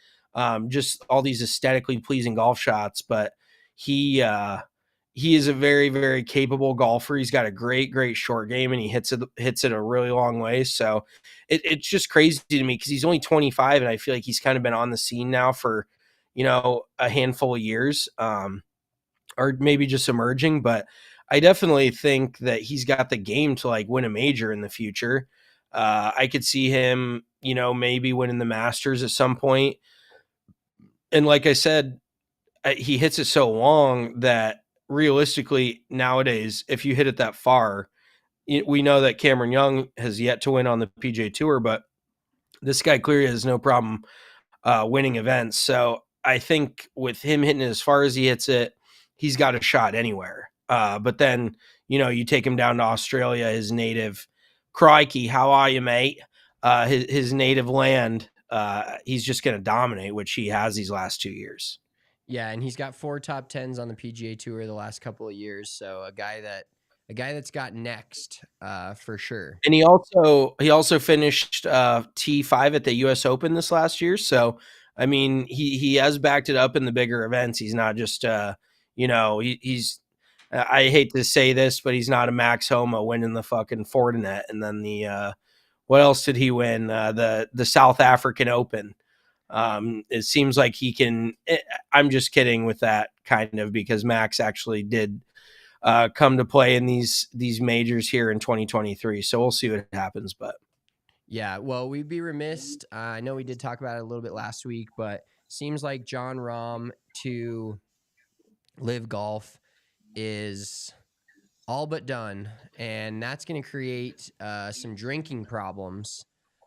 just all these aesthetically pleasing golf shots. But he is a very, very capable golfer. He's got a great short game, and he hits it a really long way. So it's just crazy to me because he's only 25, and I feel like he's kind of been on the scene now for a handful of years. Or maybe just emerging, but I definitely think that he's got the game to like win a major in the future. I could see him, maybe winning the Masters at some point. And like I said, he hits it so long that realistically nowadays, if you hit it that far, we know that Cameron Young has yet to win on the PGA Tour, but this guy clearly has no problem winning events. So I think with him hitting it as far as he hits it, he's got a shot anywhere. But then, you take him down to Australia, his native, crikey, how are you, mate? His native land, he's just going to dominate, which he has these last 2 years. Yeah, and he's got 4 top 10s on the PGA Tour the last couple of years. So a guy that's got next for sure. And he also finished T5 at the US Open this last year. So I mean, he has backed it up in the bigger events. He's not just he's I hate to say this, but he's not a Max Homa winning the fucking Fortinet. And then what else did he win? The South African Open. It seems like he can. I'm just kidding with that kind of, because Max actually did come to play in these majors here in 2023. So we'll see what happens. But yeah, well, we'd be remiss. I know we did talk about it a little bit last week, but seems like Jon Rahm to LIV Golf is all but done, and that's going to create some drinking problems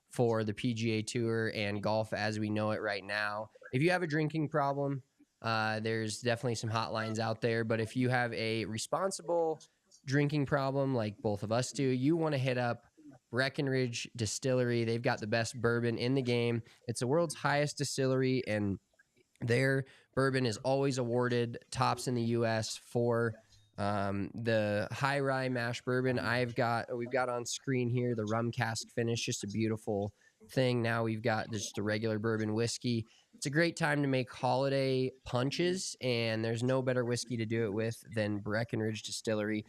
for the PGA Tour and golf as we know it right now. If you have a drinking problem, there's definitely some hotlines out there, but if you have a responsible drinking problem like both of us do, you want to hit up Breckenridge Distillery. They've got the best bourbon in the game. It's the world's highest distillery, and their bourbon is always awarded tops in the U.S. for the high rye mash bourbon. We've got on screen here the rum cask finish, just a beautiful thing. Now we've got just the regular bourbon whiskey. It's a great time to make holiday punches, and there's no better whiskey to do it with than Breckenridge Distillery.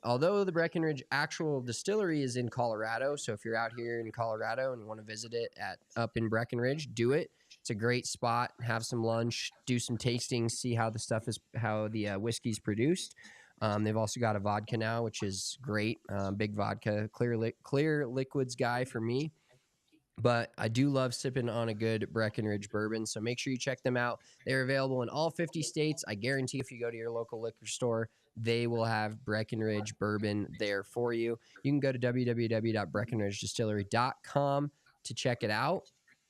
Although the Breckenridge actual distillery is in Colorado, so if you're out here in Colorado and you want to visit it up in Breckenridge, do it. It's a great spot. Have some lunch, do some tastings, see how the whiskey's produced. They've also got a vodka now, which is great. Big vodka, clear liquids guy for me. But I do love sipping on a good Breckenridge bourbon, so make sure you check them out. They're available in all 50 states. I guarantee if you go to your local liquor store, they will have Breckenridge bourbon there for you. You can go to www.breckenridgedistillery.com to check it out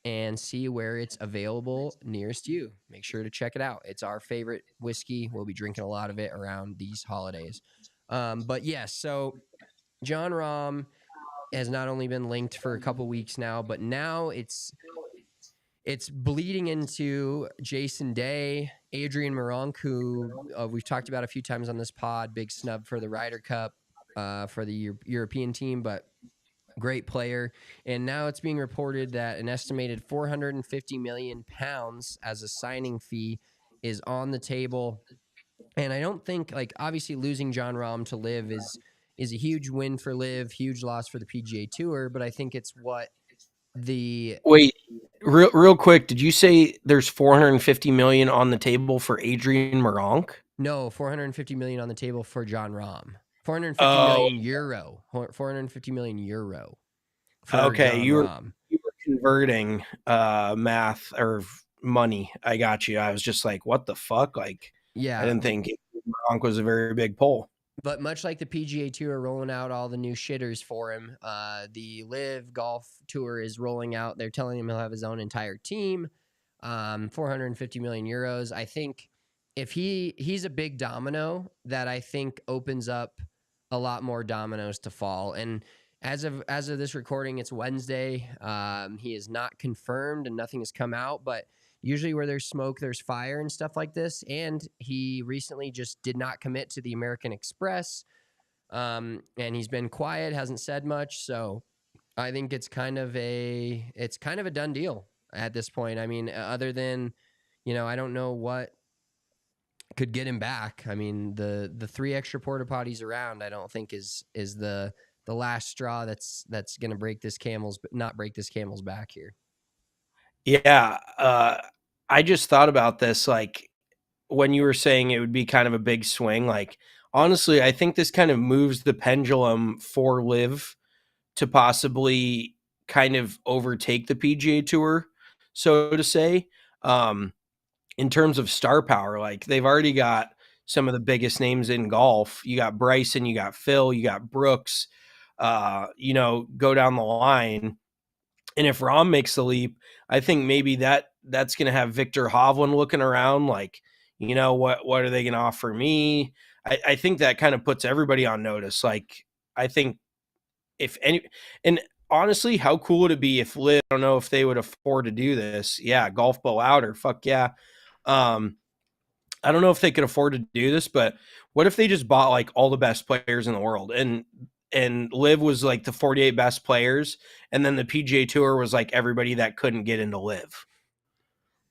and see where it's available nearest you. Make sure to check it out. It's our favorite whiskey. We'll be drinking a lot of it around these holidays. But yes, so Jon Rahm has not only been linked for a couple weeks now, but now it's bleeding into Jason Day, Adrian Meronk, who we've talked about a few times on this pod. Big snub for the Ryder Cup for the European team, but great player. And now it's being reported that an estimated 450 million pounds as a signing fee is on the table. And I don't think, obviously losing Jon Rahm to LIV is a huge win for LIV, huge loss for the PGA Tour, but I think it's what the... Wait, real quick, did you say there's 450 million on the table for Adrian Meronk? No, 450 million on the table for Jon Rahm. 450 million euro. 450 million euro for okay, Jon Rahm. You were converting math or money. I got you. I was just like, what the fuck? Yeah, I didn't think Meronk was a very big pull. But much like the PGA Tour rolling out all the new shitters for him, the LIV Golf Tour is rolling out. They're telling him he'll have his own entire team. €450 million. I think if he's a big domino that I think opens up a lot more dominoes to fall. And as of this recording, it's Wednesday. He is not confirmed and nothing has come out, but usually where there's smoke, there's fire and stuff like this. And he recently just did not commit to the American Express. And he's been quiet, hasn't said much. So I think it's kind of a done deal at this point. I mean, other than, I don't know what could get him back. I mean, the 3 extra porta potties around, I don't think is the last straw that's going to not break this camel's back here. Yeah. I just thought about this, like, when you were saying it would be kind of a big swing, like, honestly, I think this kind of moves the pendulum for LIV to possibly kind of overtake the PGA Tour, so to say. In terms of star power, like, they've already got some of the biggest names in golf. You got Bryson, you got Phil, you got Brooks, go down the line. And if Rahm makes the leap, I think maybe that's going to have Victor Hovland looking around like, what are they going to offer me? I think that kind of puts everybody on notice. Like, I think if any, and honestly, how cool would it be if LIV, I don't know if they would afford to do this. Yeah. Golf blow out, or fuck yeah. I don't know if they could afford to do this, but what if they just bought like all the best players in the world and LIV was like the 48 best players, and then the PGA Tour was like everybody that couldn't get into LIV.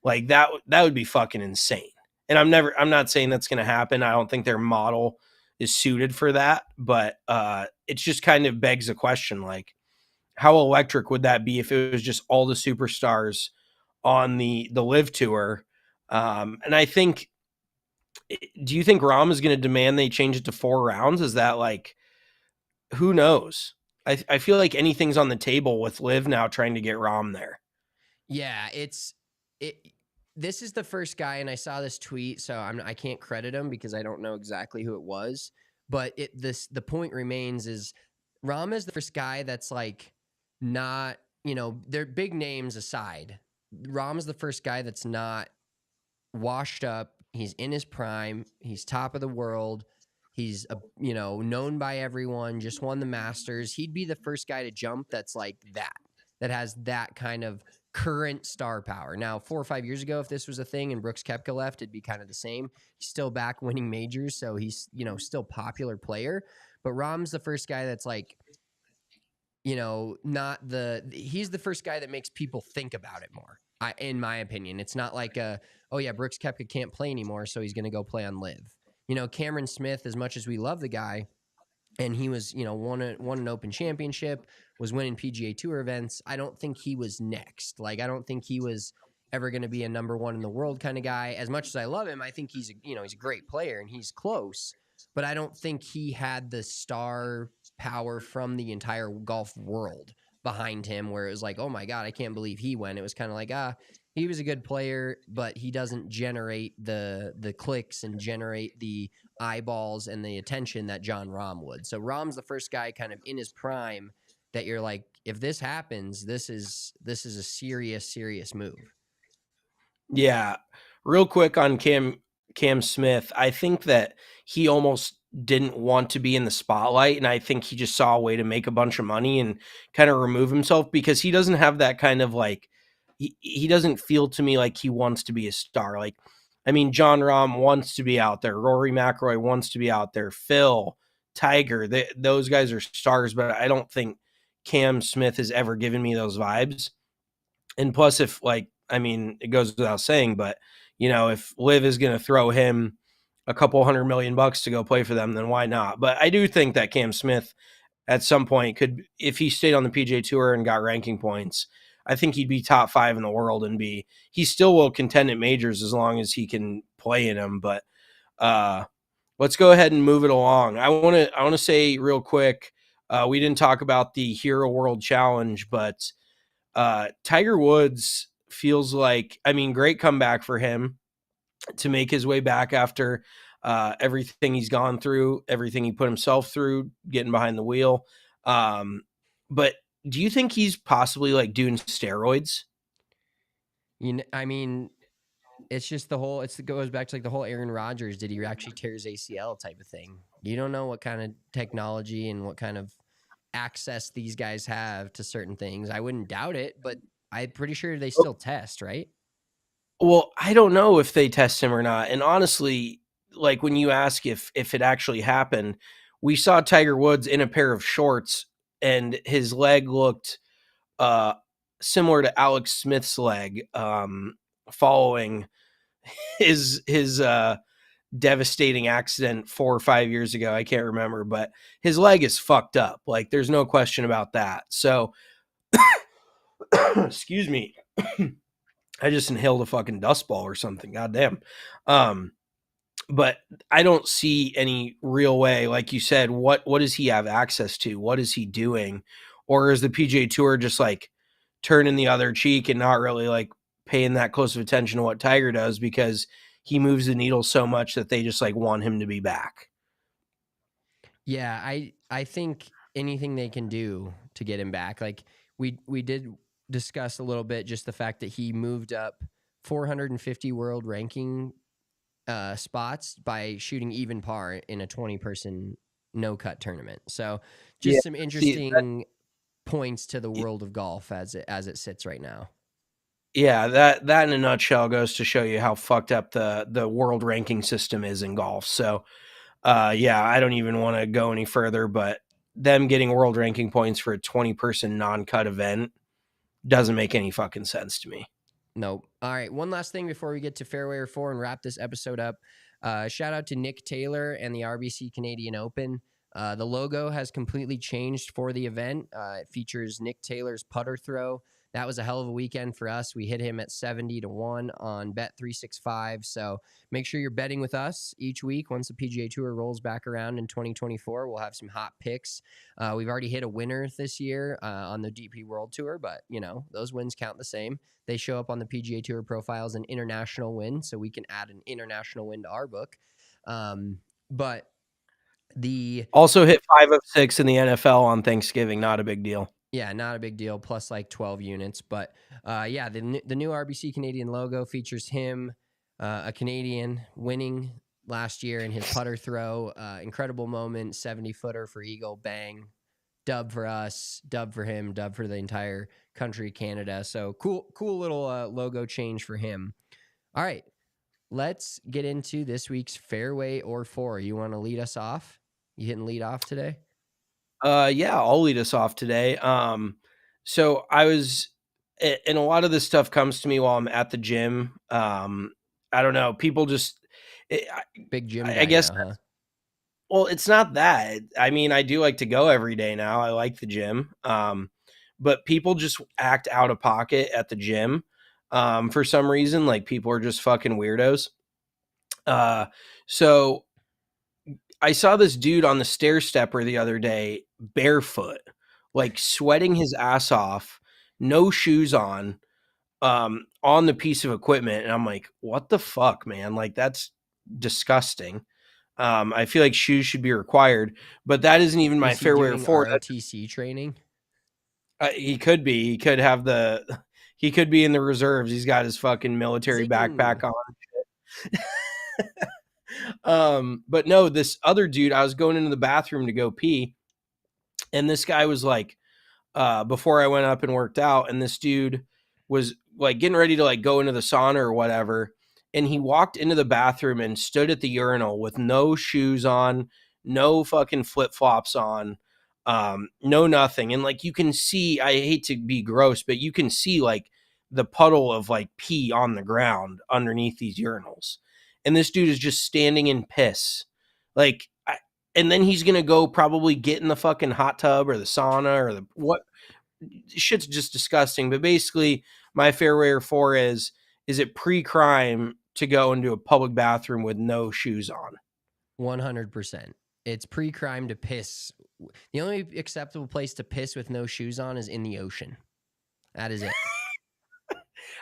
Like, that would be fucking insane. And I'm not saying that's going to happen. I don't think their model is suited for that, but it's just kind of begs a question, like, how electric would that be if it was just all the superstars on the LIV tour? And I think, do you think Rahm is going to demand they change it to 4 rounds? Is that like, who knows? I feel like anything's on the table with LIV now trying to get Rahm there. Yeah, this is the first guy, and I saw this tweet, so I can't credit him because I don't know exactly who it was. But the point remains is Rahm is the first guy that's like not, they're big names aside. Rahm is the first guy that's not washed up. He's in his prime. He's top of the world. He's known by everyone. Just won the Masters. He'd be the first guy to jump that's like that has that kind of current star power. Now, 4 or 5 years ago, if this was a thing and Brooks Koepka left, it'd be kind of the same. He's still back winning majors, so he's still popular player. But Rahm's the first guy that's like, he's the first guy that makes people think about it more. In my opinion, it's not like Brooks Koepka can't play anymore, so he's going to go play on LIV. Cameron Smith, as much as we love the guy, and he was, won an Open Championship, was winning PGA Tour events. I don't think he was next. Like, I don't think he was ever going to be a number 1 in the world kind of guy. As much as I love him, I think he's a great player and he's close, but I don't think he had the star power from the entire golf world behind him where it was like, oh my God, I can't believe he went. It was kind of like, he was a good player, but he doesn't generate the clicks and generate the eyeballs and the attention that Jon Rahm would. So Rahm's the first guy kind of in his prime that you're like, if this happens, this is a serious move. Yeah. Real quick on Cam Smith, I think that he almost didn't want to be in the spotlight, and I think he just saw a way to make a bunch of money and kind of remove himself, because he doesn't have that kind of like, he doesn't feel to me like he wants to be a star. Like, I mean, Jon Rahm wants to be out there. Rory McIlroy wants to be out there. Phil, Tiger, those guys are stars, but I don't think Cam Smith has ever given me those vibes. And plus, if like, I mean, it goes without saying, but if LIV is going to throw him a couple $100 million to go play for them, then why not? But I do think that Cam Smith at some point could, if he stayed on the PGA Tour and got ranking points, I think he'd be top 5 in the world and he still will contend at majors as long as he can play in them. But let's go ahead and move it along. I want to say real quick, we didn't talk about the Hero World Challenge, but Tiger Woods feels like, I mean, great comeback for him to make his way back after everything he's gone through, everything he put himself through, getting behind the wheel. But do you think he's possibly like doing steroids? I mean, it's just it goes back to like the whole Aaron Rodgers, did he actually tear his ACL type of thing? You don't know what kind of technology and what kind of access these guys have to certain things. I wouldn't doubt it, but I'm pretty sure they still test, right? Well, I don't know if they test him or not. And honestly, like when you ask if it actually happened, we saw Tiger Woods in a pair of shorts and his leg looked uh similar to Alex Smith's leg following his devastating accident 4 or 5 years ago. I can't remember, but his leg is fucked up. Like there's no question about that. So, excuse me. I just inhaled a fucking dust ball or something. Goddamn. But I don't see any real way, like you said, what does he have access to? What is he doing? Or is the PGA Tour just like turning the other cheek and not really like paying that close of attention to what Tiger does because he moves the needle so much that they just like want him to be back? Yeah, I think anything they can do to get him back. Like we did discuss a little bit just the fact that he moved up 450 world ranking spots by shooting even par in a 20-person no cut tournament. So Yeah. just some See, interesting points to the world of golf as it sits right now. yeah, that in a nutshell goes to show you how fucked up the world ranking system is in golf. So, yeah, I don't even want to go any further, but them getting world ranking points for a 20-person non-cut event doesn't make any fucking sense to me. Nope. All right. One last thing before we get to Fairway or Fore and wrap this episode up. Shout out to Nick Taylor and the RBC Canadian Open. The logo has completely changed for the event. It features Nick Taylor's putter throw. That was a hell of a weekend for us. We hit him at 70-1 on Bet365. So make sure you're betting with us each week. Once the PGA Tour rolls back around in 2024, we'll have some hot picks. We've already hit a winner this year on the DP World Tour, but those wins count the same. They show up on the PGA Tour profile as an international win, so we can add an international win to our book. But the Also hit 5 of 6 in the NFL on Thanksgiving, not a big deal. Yeah, not a big deal, plus like 12 units. But yeah, the new RBC Canadian logo features him, a Canadian, winning last year in his putter throw. Incredible moment, 70-footer for Eagle, bang. Dub for us, dub for him, dub for the entire country, Canada. So cool little logo change for him. All right, let's get into this week's Fairway or Fore. You want to lead us off? You hitting lead off today? Yeah, I'll lead us off today. So I was, and a lot of this stuff comes to me while I'm at the gym. I don't know. People just, Big gym I guy guess. now, huh? Well, it's not that. I mean, I do like to go every day now. I like the gym. But people just act out of pocket at the gym. For some reason, like people are just fucking weirdos. So I saw this dude on the stair stepper the other day, barefoot, like sweating his ass off, no shoes on the piece of equipment. And I'm like, what the fuck, man? Like, that's disgusting. I feel like shoes should be required, but that isn't even my Is he fairway or doing Fore. ROTC training? He could be. He could have he could be in the reserves. He's got his fucking military Zing. backpack on. But no, this other dude, I was going into the bathroom to go pee, and this guy was like, before I went up and worked out, and this dude was like getting ready to like go into the sauna or whatever, and he walked into the bathroom and stood at the urinal with no shoes on, no fucking flip-flops on, no nothing. And like you can see, I hate to be gross, but you can see like the puddle of like pee on the ground underneath these urinals. And this dude is just standing in piss. Like and then he's gonna go probably get in the fucking hot tub or the sauna or the what shit's just disgusting. But basically, my fairway or Fore is it pre-crime to go into a public bathroom with no shoes on? 100%. It's pre-crime to piss. The only acceptable place to piss with no shoes on is in the ocean. That is it.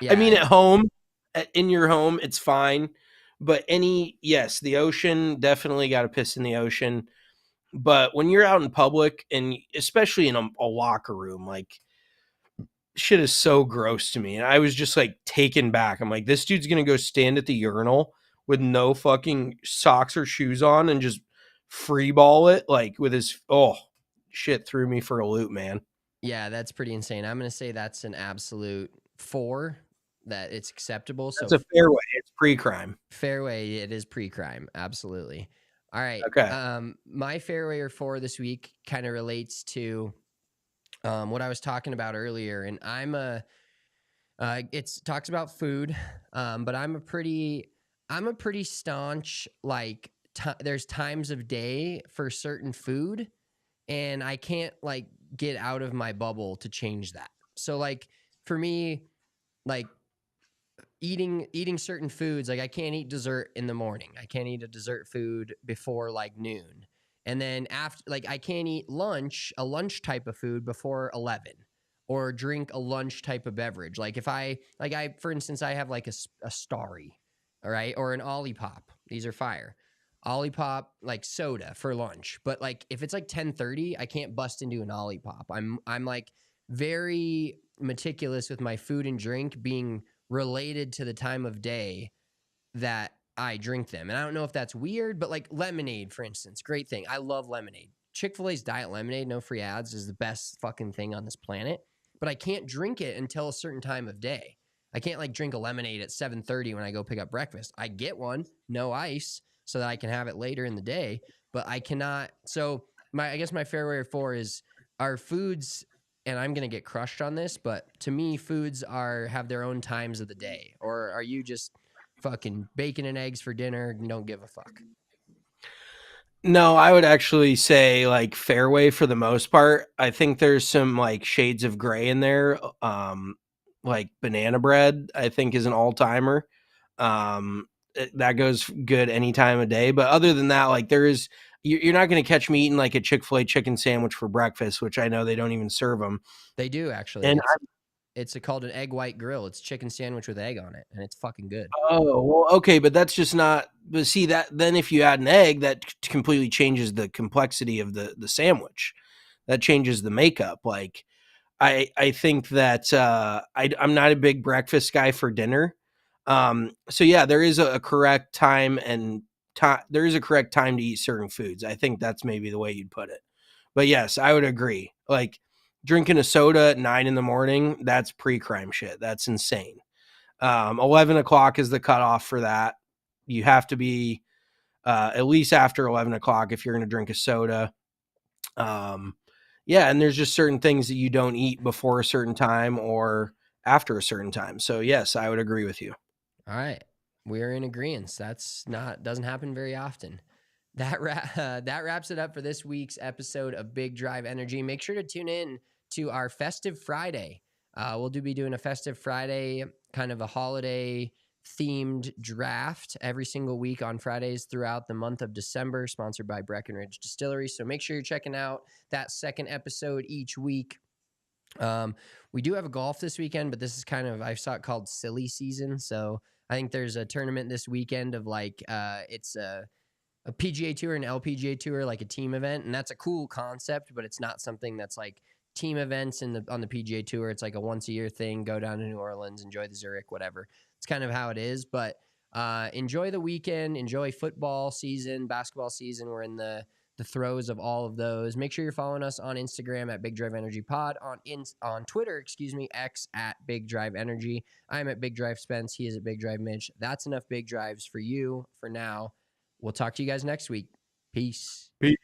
Yeah. I mean, at home, in your home, it's fine. But yes, the ocean, definitely got to piss in the ocean. But when you're out in public, and especially in a locker room, like shit is so gross to me. And I was just like taken back. I'm like, this dude's gonna go stand at the urinal with no fucking socks or shoes on and just free ball it like with his shit threw me for a loop, man. Yeah, that's pretty insane. I'm gonna say that's an absolute 4, that it's acceptable. That's So a fairway. It's pre-crime. fairway, it is pre-crime. Absolutely. All right. Okay. My fairway or 4 this week kind of relates to what I was talking about earlier, and it talks about food, but I'm a pretty staunch, like, there's times of day for certain food, and I can't like get out of my bubble to change that. So like for me, like eating certain foods, like I can't eat dessert in the morning. I can't eat a dessert food before like noon. And then after, like, I can't eat a lunch type of food before 11, or drink a lunch type of beverage. Like if for instance, I have like a Starry, all right, or an Olipop. These are fire. Olipop, like soda for lunch. But like if it's like 10:30, I can't bust into an Olipop. I'm like very meticulous with my food and drink being related to the time of day that I drink them. And I don't know if that's weird, but like lemonade, for instance, great thing. I love lemonade. Chick-fil-A's diet lemonade, no free ads, is the best fucking thing on this planet. But I can't drink it until a certain time of day. I can't like drink a lemonade at 7:30 when I go pick up breakfast. I get one, no ice, so that I can have it later in the day. But I cannot. So I guess my fairway 4 is our foods, and I'm gonna get crushed on this, but to me, foods have their own times of the day. Or are you just fucking bacon and eggs for dinner and don't give a fuck? No, I would actually say like fairway for the most part. I think there's some like shades of gray in there. Like banana bread, I think is an all timer. That goes good any time of day. But other than that, like you're not going to catch me eating like a Chick-fil-A chicken sandwich for breakfast, which I know they don't even serve them. They do actually. And It's called an egg white grill. It's chicken sandwich with egg on it, and it's fucking good. oh, well, okay, but that's just not. But see that then if you add an egg, that completely changes the complexity of the sandwich. That changes the makeup. Like I think that I'm not a big breakfast guy for dinner. So yeah, there is a correct time there is a correct time to eat certain foods. I think that's maybe the way you'd put it. But yes, I would agree. Like drinking a soda at 9 in the morning, that's pre-crime shit. That's insane. 11 o'clock is the cutoff for that. You have to be at least after 11 o'clock if you're going to drink a soda. Yeah, and there's just certain things that you don't eat before a certain time or after a certain time. So yes, I would agree with you. All right, we're in agreement. Doesn't happen very often. That wraps it up for this week's episode of Big Drive Energy. Make sure to tune in to our Festive Friday. We'll be doing a Festive Friday, kind of a holiday themed draft every single week on Fridays throughout the month of December, sponsored by Breckenridge Distillery. So make sure you're checking out that second episode each week. We do have a golf this weekend, but this is kind of, I saw it called silly season. So I think there's a tournament this weekend of like, it's a PGA Tour and LPGA Tour, like a team event. And that's a cool concept, but it's not something that's like team events on the PGA Tour. It's like a once a year thing. Go down to New Orleans, enjoy the Zurich, whatever. It's kind of how it is. But enjoy the weekend. Enjoy football season, basketball season. We're in the throes of all of those. Make sure you're following us on Instagram at Big Drive Energy Pod, on Twitter, X at Big Drive Energy. I'm at Big Drive Spence. He is at Big Drive Mitch. That's enough big drives for you for now. We'll talk to you guys next week. Peace. Peace.